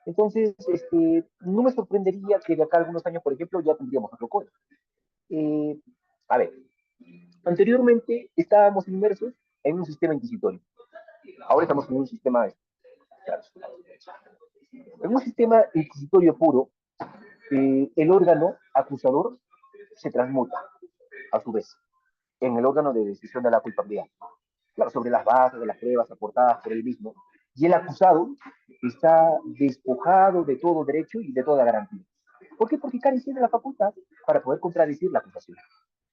Entonces, no me sorprendería que de acá a algunos años, por ejemplo, ya tendríamos otro código. Eh, a ver, anteriormente estábamos inmersos en un sistema inquisitorio. Ahora estamos en un sistema, claro, en un sistema inquisitorio puro. El órgano acusador se transmuta a su vez. en el órgano de decisión de la culpabilidad. Claro, sobre las bases de las pruebas aportadas por él mismo. Y el acusado está despojado de todo derecho y de toda garantía. ¿Por qué? Porque carece de la facultad para poder contradecir la acusación.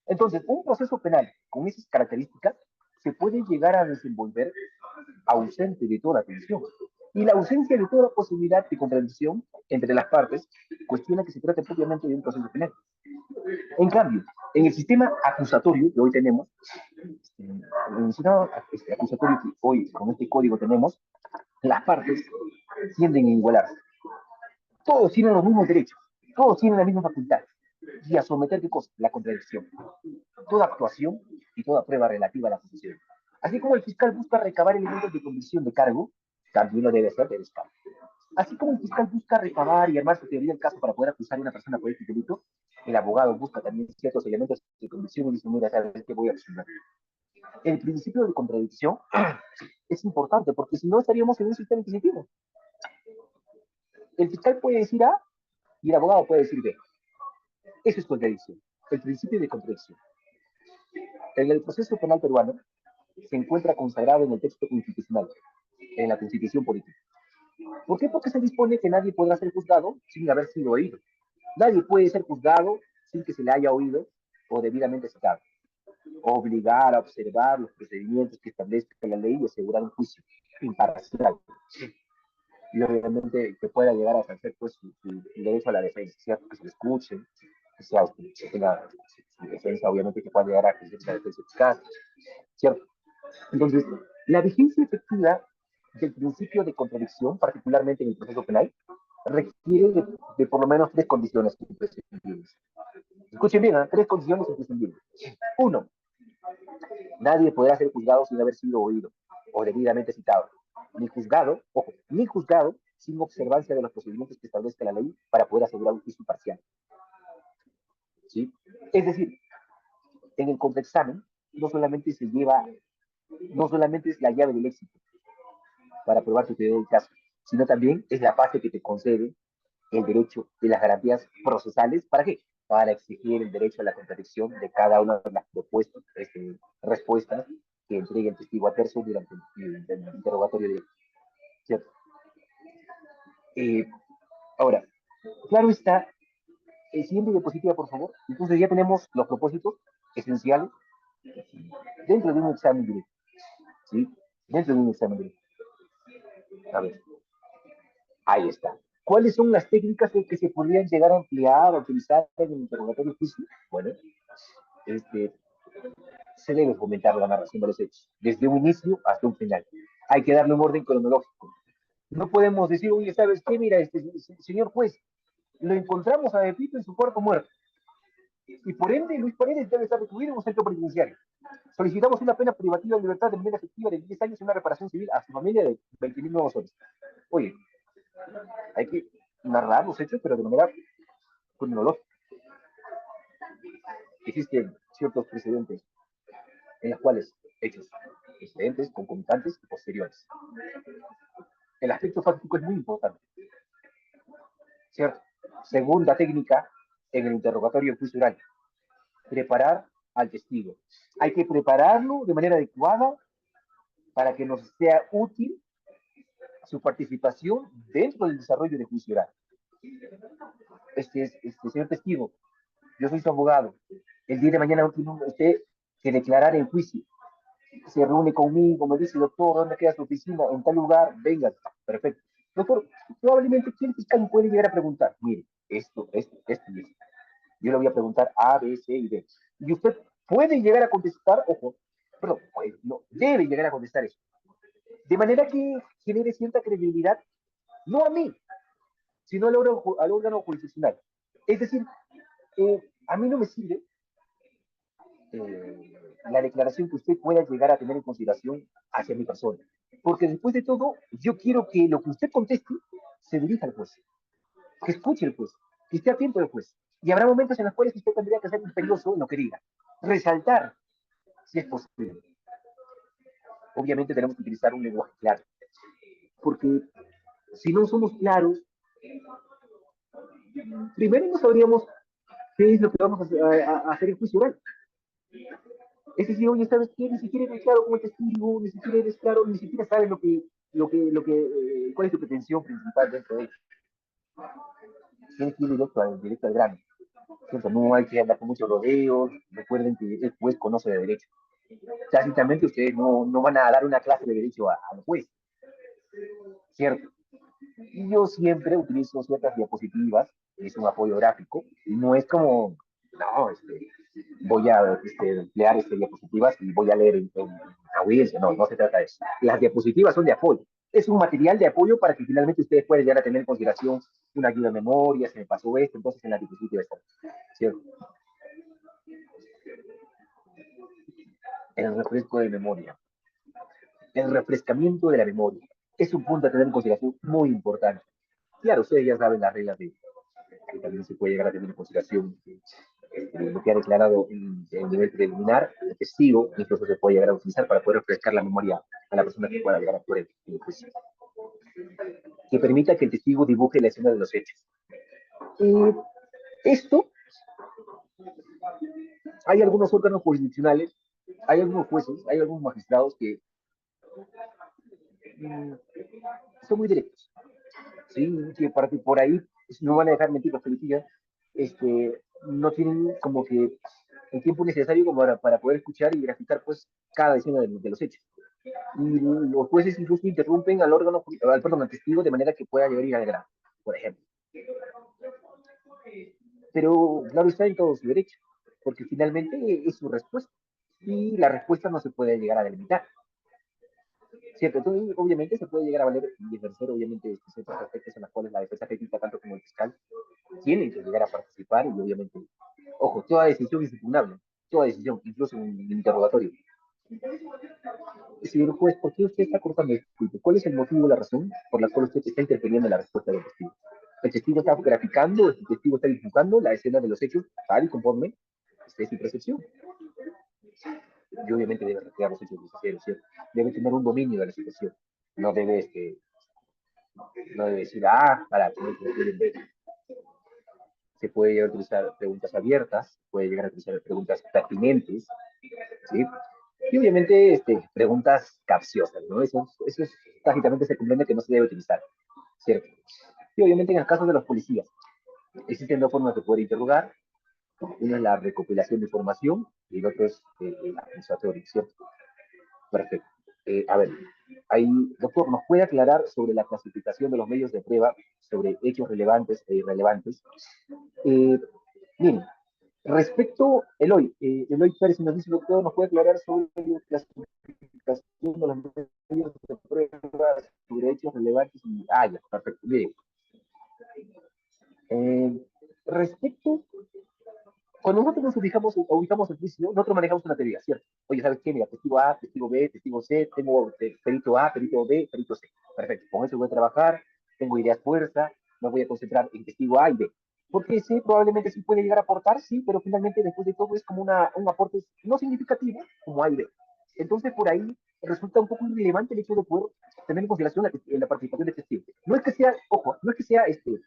Entonces, un proceso penal con esas características se puede llegar a desenvolver ausente de toda atención. Y la ausencia de toda posibilidad de contradicción entre las partes cuestiona que se trate propiamente de un proceso penal. En cambio, en el sistema acusatorio que hoy tenemos, en el sistema acusatorio que hoy con este código tenemos, las partes tienden a igualarse. Todos tienen los mismos derechos, todos tienen la misma facultad. Y a someter qué cosa? La contradicción. Toda actuación y toda prueba relativa a la acusación. Así como el fiscal busca recabar elementos de convicción de cargo, también lo debe hacer de descargo. Así como el fiscal busca recabar y armar su teoría del caso para poder acusar a una persona por este delito, el abogado busca también ciertos elementos de convicción y dice, mira, ¿sabes qué voy a resolver? El principio de contradicción es importante porque si no estaríamos en un sistema inquisitivo. El fiscal puede decir A y el abogado puede decir B. Eso es contradicción, el principio de contradicción. En el proceso penal peruano se encuentra consagrado en el texto constitucional, en la constitución política. ¿Por qué? Porque se dispone que nadie podrá ser juzgado sin haber sido oído. Nadie puede ser juzgado sin que se le haya oído o debidamente citado. Obligar a observar los procedimientos que establezca la ley y asegurar un juicio imparcial. Y obviamente que pueda llegar a ejercer pues, su derecho a la defensa, ¿cierto? Que se le escuche, que tenga su defensa, obviamente que pueda llegar a ejercer la defensa eficaz, ¿cierto? Entonces, la vigencia efectiva del principio de contradicción, particularmente en el proceso penal, requiere de por lo menos tres condiciones imprescindibles. Escuchen bien, ¿eh? Tres condiciones imprescindibles. Uno, nadie podrá ser juzgado sin haber sido oído o debidamente citado. Ni juzgado, ojo, ni juzgado sin observancia de los procedimientos que establezca la ley para poder asegurar un juicio parcial. ¿Sí? Es decir, en el contraexamen no solamente se lleva, no solamente es la llave del éxito para probar tu teoría del caso, sino también es la base que te concede el derecho de las garantías procesales. ¿Para qué? Para exigir el derecho a la contradicción de cada una de las propuestas, respuestas que entregue el testigo adverso durante el interrogatorio de ¿cierto? Eh, Ahora, claro está, siguiente diapositiva, por favor. Entonces ya tenemos los propósitos esenciales dentro de un examen directo, ¿sí? Dentro de un examen directo. A ver, ahí está. ¿Cuáles son las técnicas que se podrían llegar a emplear o utilizar en el interrogatorio físico? Bueno, este, se debe fomentar la narración de los hechos, desde un inicio hasta un final. Hay que darle un orden cronológico. No podemos decir, oye, ¿sabes qué? Mira, señor juez, lo encontramos a Pepito en su cuarto muerto. Y por ende, Luis Paredes debe estar recluido en un centro penitenciario. Solicitamos una pena privativa de libertad de manera efectiva de 10 años y una reparación civil a su familia de 20.000 nuevos soles. Oye, hay que narrar los hechos, pero de manera cronológica. Existen ciertos precedentes en los cuales hechos precedentes, concomitantes y posteriores. El aspecto fáctico es muy importante, ¿cierto? Segunda técnica en el interrogatorio juicio oral, preparar al testigo. Hay que prepararlo de manera adecuada para que nos sea útil su participación dentro del desarrollo del juicio oral. Señor testigo, yo soy su abogado. El día de mañana tiene usted que declarar en juicio. Se reúne conmigo, me dice, doctor, ¿dónde queda su oficina? En tal lugar, venga, perfecto. Doctor, probablemente el fiscal puede llegar a preguntar, mire, esto y esto. Yo le voy a preguntar A, B, C y D. Y usted puede llegar a contestar, ojo, perdón, no, debe llegar a contestar eso. De manera que genere cierta credibilidad, no a mí, sino al órgano jurisdiccional. Es decir, a mí no me sirve la declaración que usted pueda llegar a tener en consideración hacia mi persona. Porque después de todo, yo quiero que lo que usted conteste se dirija al juez, que escuche el juez, que esté atento al juez. Y habrá momentos en los cuales usted tendría que ser imperioso en lo que diga, resaltar si es posible. Obviamente tenemos que utilizar un lenguaje claro, porque si no somos claros, primero no sabríamos qué es lo que vamos a hacer en juicio oral. Es decir, oye, ¿sabes qué? Ni siquiera eres claro como testigo, ni siquiera eres claro, ni siquiera sabes cuál es tu pretensión principal dentro de eso. Tienes que ir directo al grano. ¿Cierto? No hay que andar con muchos rodeos. Recuerden que el juez conoce de derecho. Tácitamente ustedes no van a dar una clase de derecho al juez, ¿cierto? Y yo siempre utilizo ciertas diapositivas, es un apoyo gráfico, y no es como, no, voy a emplear diapositivas y voy a leer en audiencia, no se trata de eso. Las diapositivas son de apoyo, es un material de apoyo para que finalmente ustedes puedan llegar a tener en consideración una ayuda de memoria, se me pasó esto, entonces en la diapositiva está, ¿cierto? El refresco de memoria, el refrescamiento de la memoria, es un punto a tener en consideración muy importante. Claro, ustedes ya saben las reglas de que también se puede llegar a tener en consideración lo que ha declarado en nivel preliminar, el testigo, incluso se puede llegar a utilizar para poder refrescar la memoria a la persona que pueda llegar a actuar en el juicio. Que permita que el testigo dibuje la escena de los hechos. Y esto, hay algunos órganos jurisdiccionales, hay algunos jueces, hay algunos magistrados que mm, son muy directos, ¿sí? Que por ahí no van a dejar mentir los policías, no tienen como que el tiempo necesario como para poder escuchar y graficar pues cada escena de los hechos. Y los jueces incluso interrumpen al órgano, al testigo de manera que pueda llegar a ir al grano, por ejemplo. Pero claro está en todo su derecho, porque finalmente es su respuesta y la respuesta no se puede llegar a delimitar. ¿Cierto? Entonces, obviamente se puede llegar a valer y ejercer, obviamente, ciertos aspectos en los cuales la defensa técnica, tanto como el fiscal, tienen que llegar a participar y, obviamente, ojo, toda decisión es impugnable, toda decisión, incluso en el interrogatorio. Señor juez, ¿por qué usted está cortando el juicio? ¿Cuál es el motivo o la razón por la cual usted está interfiriendo en la respuesta del testigo? El testigo está graficando, el testigo está dibujando la escena de los hechos tal y conforme esté su percepción. Y obviamente debe recrear los hechos de cero, ¿cierto? Debe tener un dominio de la situación. No debe, no debe decir, para que no pueden ver. Se puede llegar a utilizar preguntas abiertas, puede llegar a utilizar preguntas pertinentes, ¿sí? Y obviamente preguntas capciosas, ¿no? Eso tácitamente se comprende que no se debe utilizar, ¿cierto? Y obviamente en el caso de los policías, existen dos formas de poder interrogar. Una es la recopilación de información y el otro es el acusatorio, ¿cierto? Perfecto. A ver, ahí, doctor, ¿nos puede aclarar sobre la clasificación de los medios de prueba sobre hechos relevantes e irrelevantes? Eh, Bien, respecto, Eloy Pérez nos dice, doctor, ¿nos puede aclarar sobre la clasificación de los medios de prueba sobre hechos relevantes? Ya, perfecto. Bien. Eh, respecto cuando nosotros nos ubicamos el juicio, nosotros manejamos una teoría, ¿cierto? Oye, ¿sabes qué? Mira, testigo A, testigo B, testigo C, tengo perito A, perito B, perito C. Perfecto, con eso voy a trabajar, tengo ideas fuerza, me voy a concentrar en testigo A y B. Porque sí, probablemente sí puede llegar a aportar, sí, pero finalmente después de todo es como un aporte no significativo como A y B. Entonces, por ahí resulta un poco irrelevante el hecho de poder tener en consideración la participación de testigo. No es que sea, ojo, no es que sea este,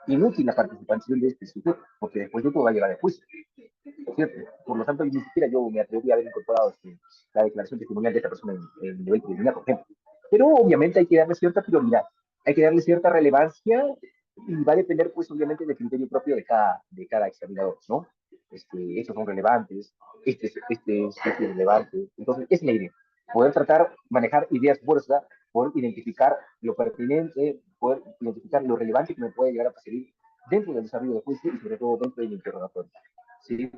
inútil la participación de este sujeto, porque después de todo va a llegar a juicio, ¿cierto? Por lo tanto, ni siquiera yo me atrevería a haber incorporado la declaración testimonial de esta persona en nivel preliminar, por ejemplo. Pero obviamente hay que darle cierta prioridad, hay que darle cierta relevancia y va a depender, pues, obviamente, del criterio propio de cada examinador, ¿no? Estos son relevantes, este es relevante. Entonces, es la idea. Poder tratar, manejar ideas fuerza, poder identificar lo pertinente, poder identificar lo relevante que me puede llegar a percibir dentro del desarrollo del juicio y sobre todo dentro del interrogatorio. ¿Sí?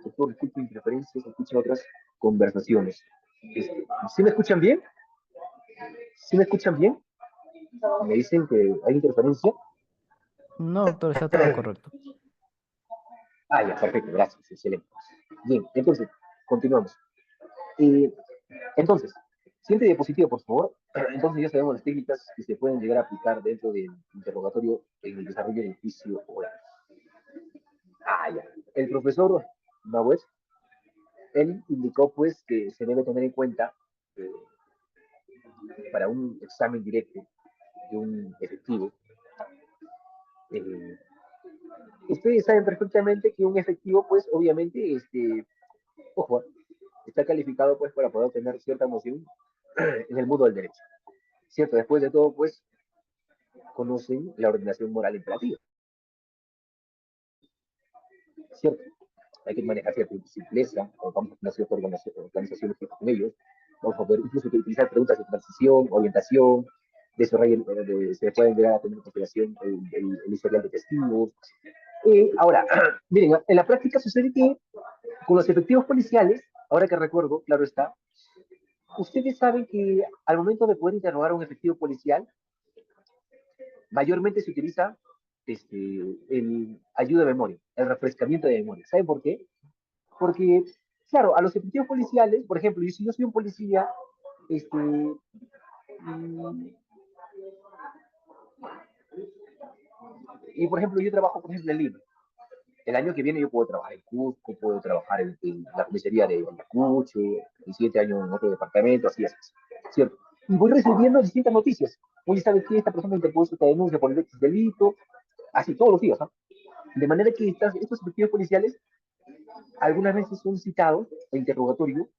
Doctor, disculpe interferencias, escuchen otras conversaciones. ¿Sí me escuchan bien? ¿Sí me escuchan bien? Me dicen que hay interferencia. No, doctor, está todo correcto. Ya, perfecto, gracias, excelente. Bien, entonces, continuamos. Eh, entonces, siguiente diapositiva, por favor. Entonces ya sabemos las técnicas que se pueden llegar a aplicar dentro del interrogatorio en el desarrollo del juicio oral. Ya. El profesor Nahuel, él indicó pues que se debe tener en cuenta eh, para un examen directo de un efectivo, eh, Ustedes saben perfectamente que un efectivo, pues, obviamente, ojo, está calificado, pues, para poder tener cierta noción en el mundo del derecho. ¿Cierto? Después de todo, pues, conocen la ordenación moral imperativa. ¿Cierto? Hay que manejar cierta simpleza, o vamos a tener cierta organización con ellos, vamos a poder incluso utilizar preguntas de transición, orientación, se pueden llegar a tener en consideración el historial de testigos. Ahora, miren, en la práctica sucede que con los efectivos policiales, ahora que recuerdo, claro está, ustedes saben que al momento de poder interrogar a un efectivo policial, mayormente se utiliza el ayuda de memoria, el refrescamiento de memoria. ¿Saben por qué? Porque, claro, a los efectivos policiales, por ejemplo, si yo soy un policía, este, y por ejemplo, yo trabajo, por ejemplo, en Lima. El año que viene yo puedo trabajar en Cusco, puedo trabajar en la comisaría de Ayacucho, el siguiente año en otro departamento, así es, ¿cierto? Y voy recibiendo distintas noticias. Oye, ¿sabes qué? Esta persona interpuso esta denuncia por el delito, así todos los días, ¿no? De manera que estos efectivos policiales algunas veces son citados a interrogatorio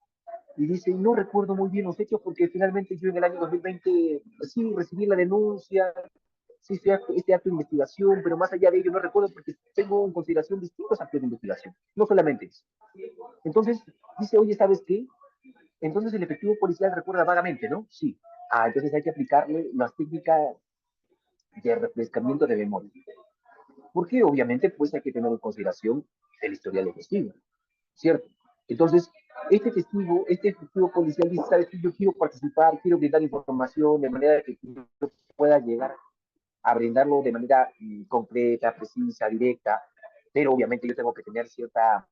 y dice, no recuerdo muy bien los hechos porque finalmente yo en el año 2020 sí recibí la denuncia, sí este acto de investigación, pero más allá de ello no recuerdo porque tengo en consideración distintos actos de investigación, no solamente eso. Entonces dice, oye, ¿sabes qué? Entonces el efectivo policial recuerda vagamente, ¿no? Sí. Ah, entonces hay que aplicarle las técnicas de refrescamiento de memoria. Porque obviamente pues hay que tener en consideración el historial de testigo, ¿cierto? Entonces, este efectivo policial dice, ¿sabes qué? Yo quiero participar, quiero brindar información de manera que yo pueda llegar a brindarlo de manera concreta, precisa, directa, pero obviamente yo tengo que tener cierta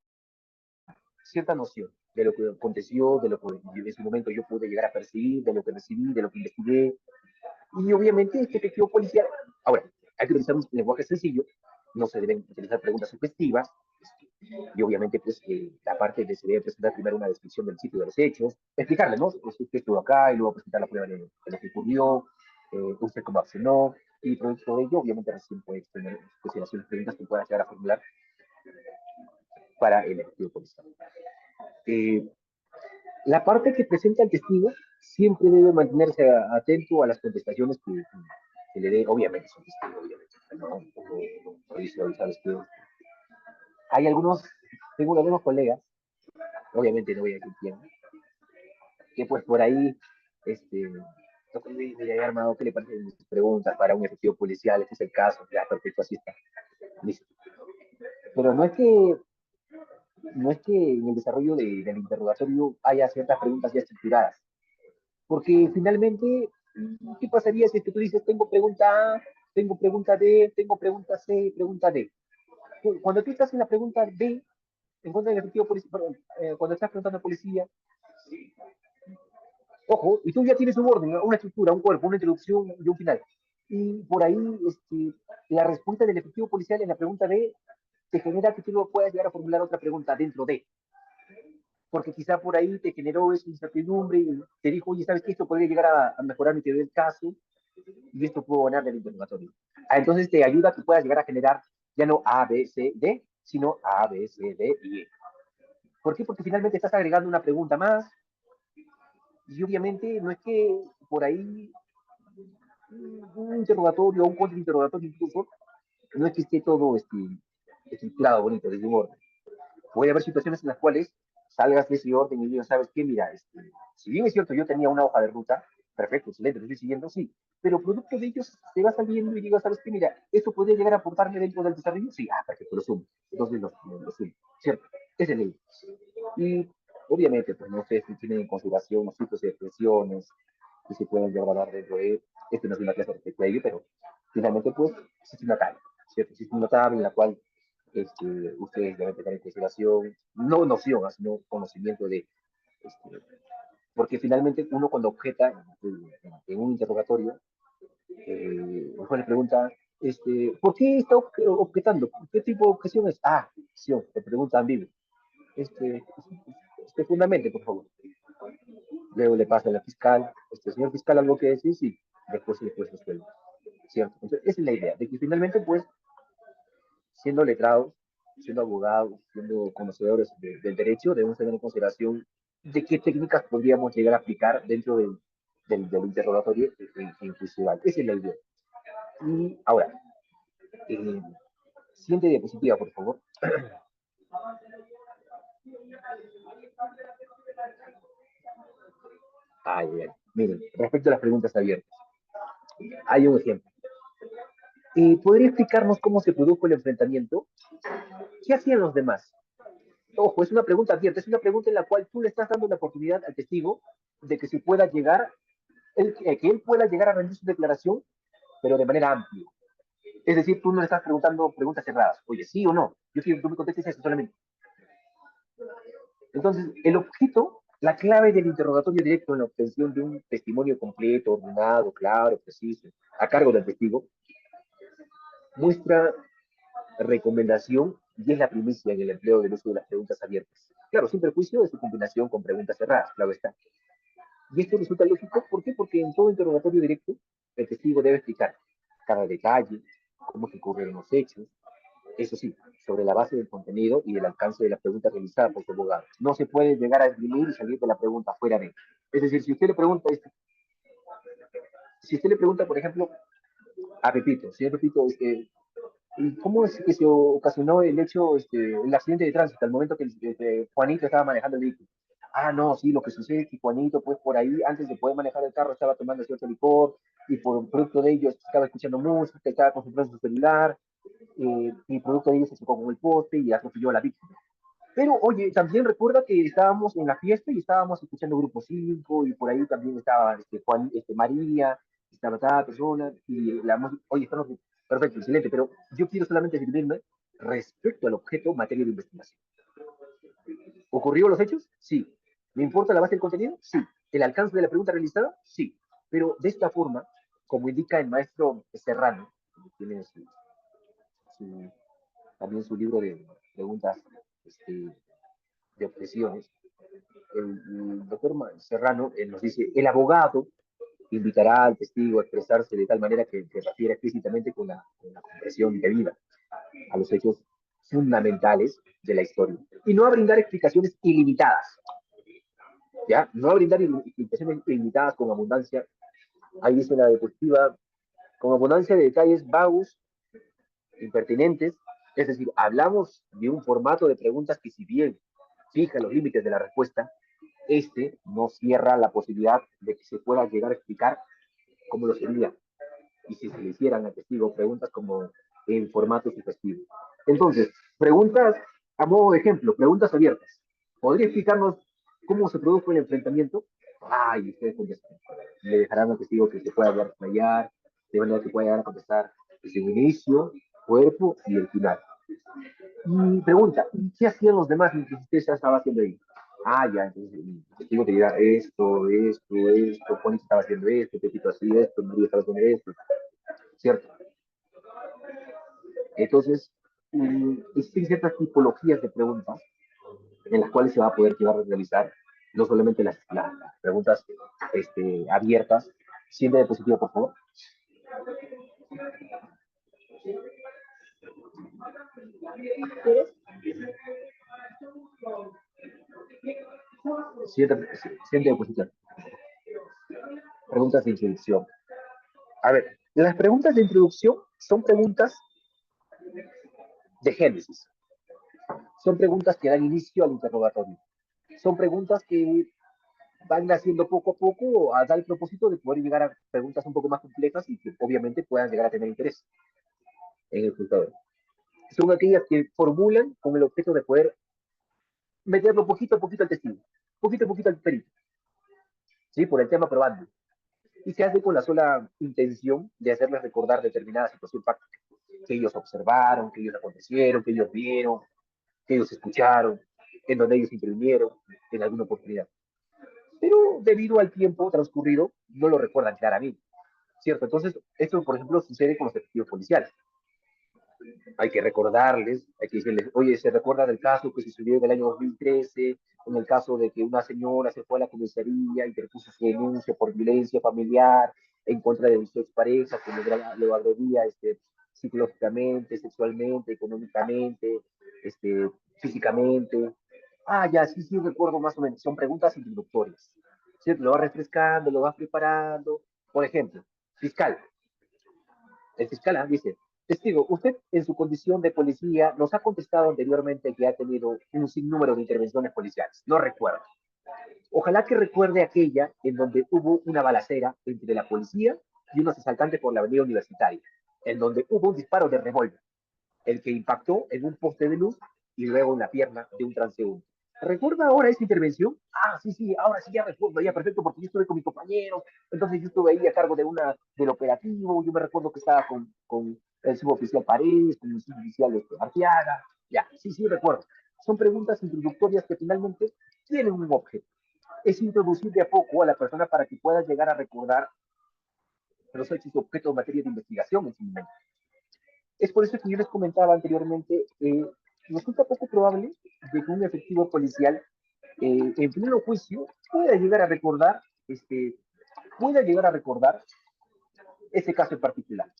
noción de lo que aconteció, de lo que en su momento yo pude llegar a percibir, de lo que recibí, de lo que investigué, y obviamente este efectivo policial, ahora, hay que utilizar un lenguaje sencillo, no se deben utilizar preguntas sugestivas, y obviamente pues la parte de se debe presentar primero una descripción del sitio de los hechos, explicarle, ¿no? Usted estuvo acá y luego presentar la prueba de lo que ocurrió, usted cómo accionó, y producto de ello, obviamente recién puede tener consideraciones preguntas que pueda llegar a formular para el efectivo policial. Eh, la parte que presenta el testigo siempre debe mantenerse atento a las contestaciones que le dé, obviamente, su testigo, obviamente. ¿No? Dice, ¿sabes qué? Hay tengo algunos colegas, obviamente no voy a decir quién, que pues por ahí, mira, armado, ¿qué le parecen mis preguntas para un efectivo policial? Este es el caso, ya, perfecto, así está. Listo. Pero no es que en el desarrollo del interrogatorio haya ciertas preguntas ya estructuradas. Porque finalmente, ¿qué pasaría si es que tú dices, tengo pregunta A, tengo pregunta D, tengo pregunta C, pregunta D? Cuando tú estás en la pregunta B, en contra del efectivo policial, cuando estás preguntando a policía, ojo, y tú ya tienes un orden, una estructura, un cuerpo, una introducción y un final. Y por ahí, la respuesta del efectivo policial en la pregunta D te genera que tú no puedas llegar a formular otra pregunta dentro de, porque quizá por ahí te generó esa incertidumbre y te dijo, oye, ¿sabes qué? Esto podría llegar a mejorar mi teoría del caso y esto puedo ganar del interrogatorio. Entonces te ayuda a que puedas llegar a generar ya no A, B, C, D, sino A, B, C, D y E. ¿Por qué? Porque finalmente estás agregando una pregunta más y obviamente no es que por ahí un interrogatorio o un contrainterrogatorio incluso, no es que esté todo estructurado bonito, desde un orden. Puede haber situaciones en las cuales salgas de ese orden y digas, ¿sabes qué? Mira, si bien es cierto, yo tenía una hoja de ruta, perfecto, excelente, lo estoy siguiendo, sí, pero producto de ellos te va saliendo y digas, ¿sabes qué? Mira, esto podría llegar a aportarme dentro del desarrollo, sí, perfecto, lo sumo, entonces lo sumo, ¿cierto? Esa es la idea. Y obviamente, pues no sé si tienen en consideración los tipos de expresiones que se pueden llevar a dar dentro de, esto no es una clase respecto a ello, pero finalmente, pues, existe una tabla, ¿cierto? Existe una tabla en la cual ustedes deben tener en consideración, no noción, sino conocimiento de, este, porque finalmente uno cuando objeta en un interrogatorio, el juez le pregunta, ¿por qué está objetando? ¿Qué tipo de objeción es? Objeción, te pregunta ambiguo. Este, fundamente, por favor. Luego le pasa a la fiscal, señor fiscal, algo que decir, sí, después resuelve. ¿Cierto? Entonces, esa es la idea, de que finalmente, pues, siendo letrados, siendo abogados, siendo conocedores del derecho, debemos tener en consideración de qué técnicas podríamos llegar a aplicar dentro del interrogatorio en juicio oral. Esa es la idea. Y ahora, eh, siguiente diapositiva, por favor. Ay, ay, miren, respecto a las preguntas abiertas, hay un ejemplo. ¿Podría explicarnos cómo se produjo el enfrentamiento? ¿Qué hacían los demás? Ojo, es una pregunta abierta, es una pregunta en la cual tú le estás dando la oportunidad al testigo de que se pueda llegar, que él pueda llegar a rendir su declaración, pero de manera amplia. Es decir, tú no le estás preguntando preguntas cerradas. Oye, ¿sí o no? Yo quiero que tú me contestes eso solamente. Entonces, el objeto, la clave del interrogatorio directo en la obtención de un testimonio completo, ordenado, claro, preciso, a cargo del testigo, muestra recomendación y es la primicia en el empleo del uso de las preguntas abiertas. Claro, sin perjuicio de su combinación con preguntas cerradas, claro está. Y esto resulta lógico, ¿por qué? Porque en todo interrogatorio directo, el testigo debe explicar cada detalle, cómo se ocurrieron los hechos, eso sí, sobre la base del contenido y del alcance de la pregunta realizada por su abogado. No se puede llegar a esgrimir y salir de la pregunta fuera de. Es decir, si usted le pregunta, por ejemplo, a Pepito, señor Pepito, ¿y cómo es que se ocasionó el hecho, el accidente de tránsito al momento que Juanito estaba manejando el vehículo? Ah, no, sí, lo que sucede es que Juanito, pues por ahí, antes de poder manejar el carro, estaba tomando cierto licor y por producto de ello estaba escuchando música, estaba concentrando en su celular, y producto de ello se chocó con el poste y atropelló a la víctima. Pero, oye, también recuerda que estábamos en la fiesta y estábamos escuchando Grupo 5 y por ahí también estaba Juan, María, estaba cada persona y la música. Oye, estamos perfecto, excelente, pero yo quiero solamente definirme respecto al objeto materia de investigación. ¿Ocurrió los hechos? Sí. ¿Me importa la base del contenido? Sí. ¿El alcance de la pregunta realizada? Sí. Pero de esta forma, como indica el maestro Serrano, que tiene su, también su libro de preguntas de objeciones, el doctor Serrano nos dice, el abogado invitará al testigo a expresarse de tal manera que refiera explícitamente con la comprensión debida a los hechos fundamentales de la historia y no a brindar explicaciones ilimitadas, ¿ya? No a brindar explicaciones ilimitadas con abundancia, ahí dice la diapositiva, con abundancia de detalles vagos, impertinentes, es decir, hablamos de un formato de preguntas que si bien fija los límites de la respuesta, no cierra la posibilidad de que se pueda llegar a explicar cómo lo sería y si se le hicieran al testigo preguntas como en formato sugestivo. Entonces, preguntas, a modo de ejemplo, preguntas abiertas. ¿Podría explicarnos cómo se produjo el enfrentamiento? Ay, ustedes contestan. Le dejarán al testigo que se pueda desmayar, de manera que pueda llegar a contestar desde el inicio, cuerpo y el final. Y pregunta, ¿y qué hacían los demás mientras usted ya estaba haciendo ahí? Ah, ya, entonces el testigo te dirá esto, Juanito estaba haciendo esto, Pepito hacía esto, María estaba haciendo esto, ¿cierto? Entonces, existen ciertas tipologías de preguntas en las cuales se va a poder llegar a realizar no solamente las preguntas abiertas. Siempre de positivo, por favor. Siente de posición. Preguntas de introducción. A ver, las preguntas de introducción son preguntas de génesis. Son preguntas que dan inicio al interrogatorio. Son preguntas que van naciendo poco a poco a tal propósito de poder llegar a preguntas un poco más complejas y que obviamente puedan llegar a tener interés en el juzgador. Son aquellas que formulan con el objeto de poder meterlo poquito a poquito al testigo, poquito a poquito al perito, ¿sí? Por el tema probando. Y se hace con la sola intención de hacerles recordar determinada situación práctica que ellos observaron, que ellos acontecieron, que ellos vieron, que ellos escucharon, en donde ellos intervinieron en alguna oportunidad. Pero debido al tiempo transcurrido, no lo recuerdan claramente, ¿cierto? Entonces, esto, por ejemplo, sucede con los detectives policiales. Hay que recordarles, hay que decirles, oye, ¿se recuerda del caso que sucedió en el año 2013, en el caso de que una señora se fue a la comisaría y interpuso su denuncia por violencia familiar en contra de su expareja, que lo agredía psicológicamente, sexualmente, económicamente, físicamente. Ah, ya, sí, sí, recuerdo más o menos. Son preguntas introductorias. ¿Cierto? Lo va refrescando, lo va preparando. Por ejemplo, fiscal. El fiscal dice, testigo, usted en su condición de policía nos ha contestado anteriormente que ha tenido un sinnúmero de intervenciones policiales. No recuerdo. Ojalá que recuerde aquella en donde hubo una balacera entre la policía y unos asaltantes por la avenida Universitaria, en donde hubo un disparo de revólver, el que impactó en un poste de luz y luego en la pierna de un transeúnte. ¿Recuerda ahora esa intervención? Ah, sí, sí, ahora sí ya recuerdo, ya perfecto, porque yo estuve con mis compañeros, entonces yo estuve ahí a cargo del operativo, yo me recuerdo que estaba con el suboficial Paredes, con el suboficial Arteaga, ya, sí, sí, recuerdo. Son preguntas introductorias que finalmente tienen un objeto. Es introducir de a poco a la persona para que pueda llegar a recordar los hechos objeto de materia de investigación en su momento. Es por eso que yo les comentaba anteriormente, resulta poco probable de que un efectivo policial en pleno juicio pueda llegar a recordar ese caso en particular.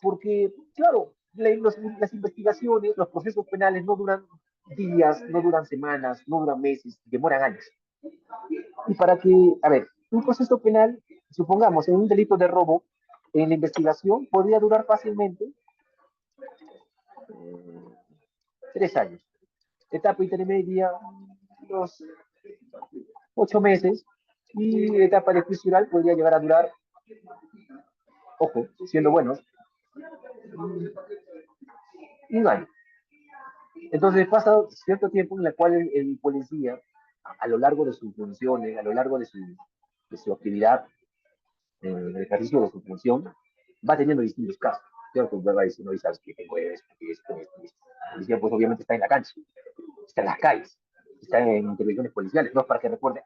Porque, claro, las investigaciones, los procesos penales no duran días, no duran semanas, no duran meses, demoran años. Y para que, a ver, un proceso penal, supongamos, en un delito de robo, en la investigación podría durar fácilmente 3 años. Etapa intermedia, unos 8 meses, y etapa de juicio oral podría llegar a durar, ojo, siendo buenos, un año. Entonces pasa cierto tiempo en el cual el policía, a lo largo de sus funciones, a lo largo de su actividad, el ejercicio de su función, va teniendo distintos casos. ¿Cierto? Va diciendo, sabes que tengo esto. El policía, pues obviamente está en la cancha, está en las calles, está en intervenciones policiales, no es para que recuerde,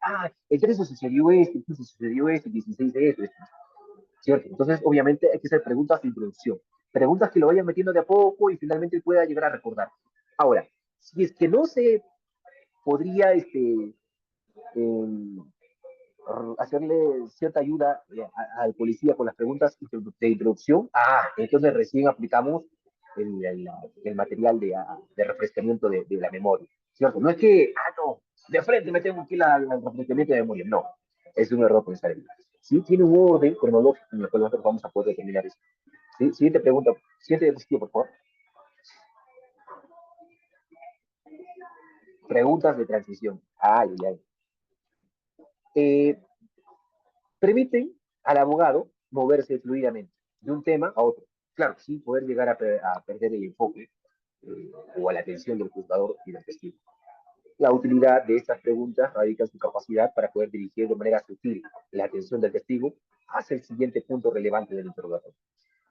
el 13 sucedió esto, el 15 sucedió esto, el 16 de esto, ¿cierto? Entonces, obviamente, hay que hacer preguntas de introducción, preguntas que lo vayan metiendo de a poco y finalmente pueda llegar a recordar. Ahora, si es que no se podría eh, hacerle cierta ayuda al policía con las preguntas de introducción, entonces recién aplicamos el material de refrescamiento de la memoria, ¿cierto? No es que, no, de frente me tengo que ir al refrescamiento de memoria, no, es un error pensar en eso. Sí, tiene un orden cronológico en el cual nosotros vamos a poder determinar eso. ¿Sí? Siguiente pregunta, siguiente diapositiva, por favor. Preguntas de transición. Ay, ay, ay. Permiten al abogado moverse fluidamente de un tema a otro. Claro, sin poder llegar a perder el enfoque o a la atención del juzgador y del testigo. La utilidad de estas preguntas radica en su capacidad para poder dirigir de manera sutil la atención del testigo hacia el siguiente punto relevante del interrogatorio.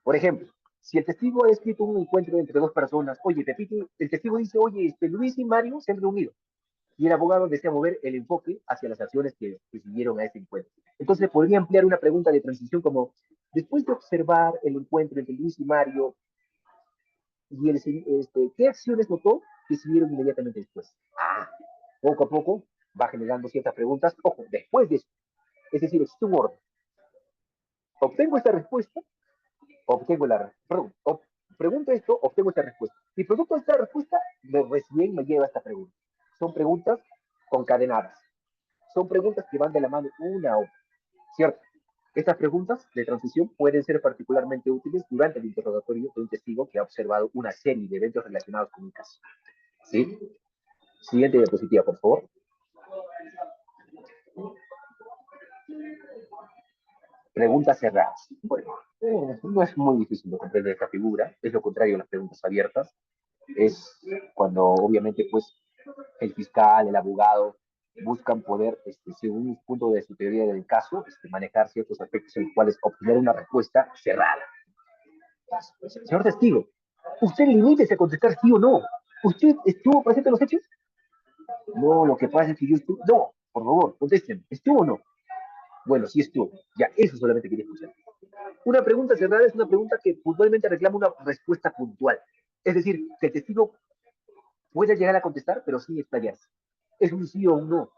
Por ejemplo, si el testigo ha escrito un encuentro entre dos personas, oye, Pepito, el testigo dice, oye, Luis y Mario se han reunido, y el abogado desea mover el enfoque hacia las acciones que siguieron a ese encuentro. Entonces podría emplear una pregunta de transición como, después de observar el encuentro entre Luis y Mario, ¿qué acciones notó que siguieron inmediatamente después? Poco a poco va generando ciertas preguntas, ojo, después de eso. Es decir, existe un orden. Obtengo esta respuesta, obtengo perdón, pregunto esto, obtengo esta respuesta. Y producto de esta respuesta, recién me lleva a esta pregunta. Son preguntas concadenadas. Son preguntas que van de la mano una a otra, ¿cierto? Estas preguntas de transición pueden ser particularmente útiles durante el interrogatorio de un testigo que ha observado una serie de eventos relacionados con un caso. ¿Sí? Siguiente diapositiva, por favor. Preguntas cerradas. Bueno, no es muy difícil de comprender esta figura, es lo contrario a las preguntas abiertas. Es cuando obviamente pues el fiscal, el abogado buscan poder, según un punto de su teoría del caso, manejar ciertos aspectos en los cuales obtener una respuesta cerrada. Señor testigo, usted limítese a contestar sí o no. ¿Usted estuvo presente en los hechos? No, lo que pasa es que yo estuve. No, por favor, contesten. ¿Estuvo o no? Bueno, sí estuvo. Ya, eso solamente quería escuchar. Una pregunta cerrada es una pregunta que puntualmente reclama una respuesta puntual. Es decir, que el testigo puede llegar a contestar, pero sin explayarse. ¿Es un sí o un no?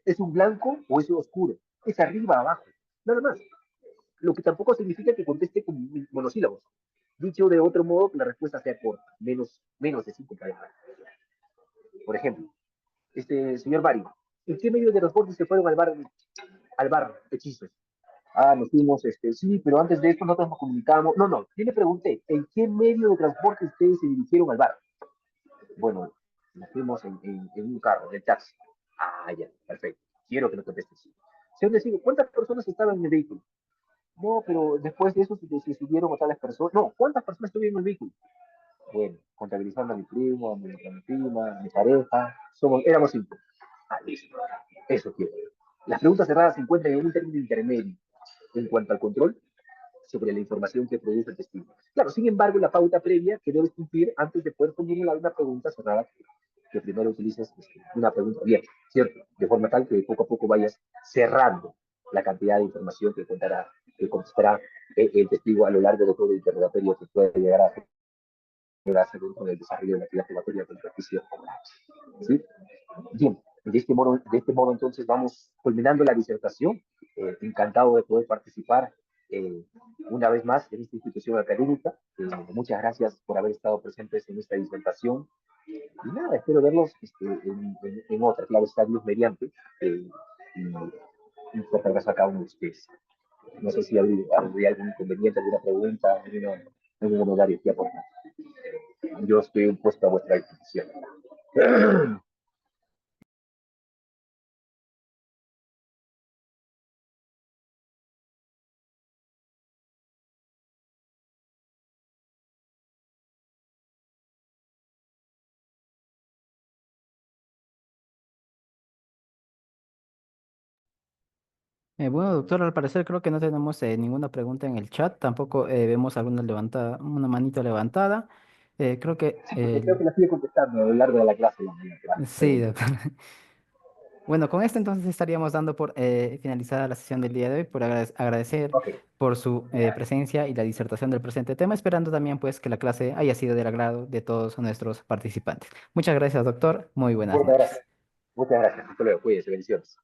¿Es un blanco o es un oscuro? ¿Es arriba o abajo? Nada más. lo que tampoco significa que conteste con monosílabos. Dicho de otro modo, que la respuesta sea corta, menos de 5 palabras. Por ejemplo, señor Mario, ¿en qué medio de transporte se fueron al bar hechizos? Ah, nos fuimos, sí, pero antes de esto nosotros nos comunicábamos. No, no, yo le pregunté, ¿en qué medio de transporte ustedes se dirigieron al bar? Bueno, nos fuimos en un carro, en el taxi. Ah, ya, perfecto. Quiero que nos contestes. Señor, les digo, ¿cuántas personas estaban en el vehículo? No, pero después de eso se subieron otras personas. No, ¿cuántas personas estuvieron en el vehículo? Bueno, contabilizando a mi primo, a mi prima, a mi pareja, éramos 5. Ah, listo. Eso quiero. Las preguntas cerradas se encuentran en un término intermedio en cuanto al control sobre la información que produce el testigo. Claro, sin embargo, la pauta previa que debes cumplir antes de poder formular una pregunta cerrada, que primero utilices una pregunta abierta, ¿cierto? De forma tal que poco a poco vayas cerrando la cantidad de información que contestará el testigo a lo largo de todo el interrogatorio que puede llegar a hacer dentro del desarrollo de la actividad probatoria del juicio oral. ¿Sí? Bien, de este modo entonces vamos culminando la disertación. Encantado de poder participar eh, una vez más en esta institución académica. Muchas gracias por haber estado presentes en esta disertación. Y nada, espero verlos en otra, claro está, Dios mediante. Y fuerte abrazo a cada uno de ustedes. No sé si habría algún inconveniente, alguna pregunta, algún honorario que aportar. Yo estoy puesto a vuestra disposición. Bueno, doctor, al parecer creo que no tenemos ninguna pregunta en el chat, tampoco vemos alguna levantada, una manito levantada. Creo que Sí, porque creo que la sigue contestando a lo largo de la clase la sí, pregunta. doctor. Bueno, con esto entonces estaríamos dando por finalizada la sesión del día de hoy, por agradecer Ok, por su presencia y la disertación del presente tema, esperando también pues que la clase haya sido del agrado de todos nuestros participantes. Muchas gracias, doctor. Muy un buenas fuerte abrazo. noches. Muchas gracias. Hasta luego. Cuídense. Bendiciones.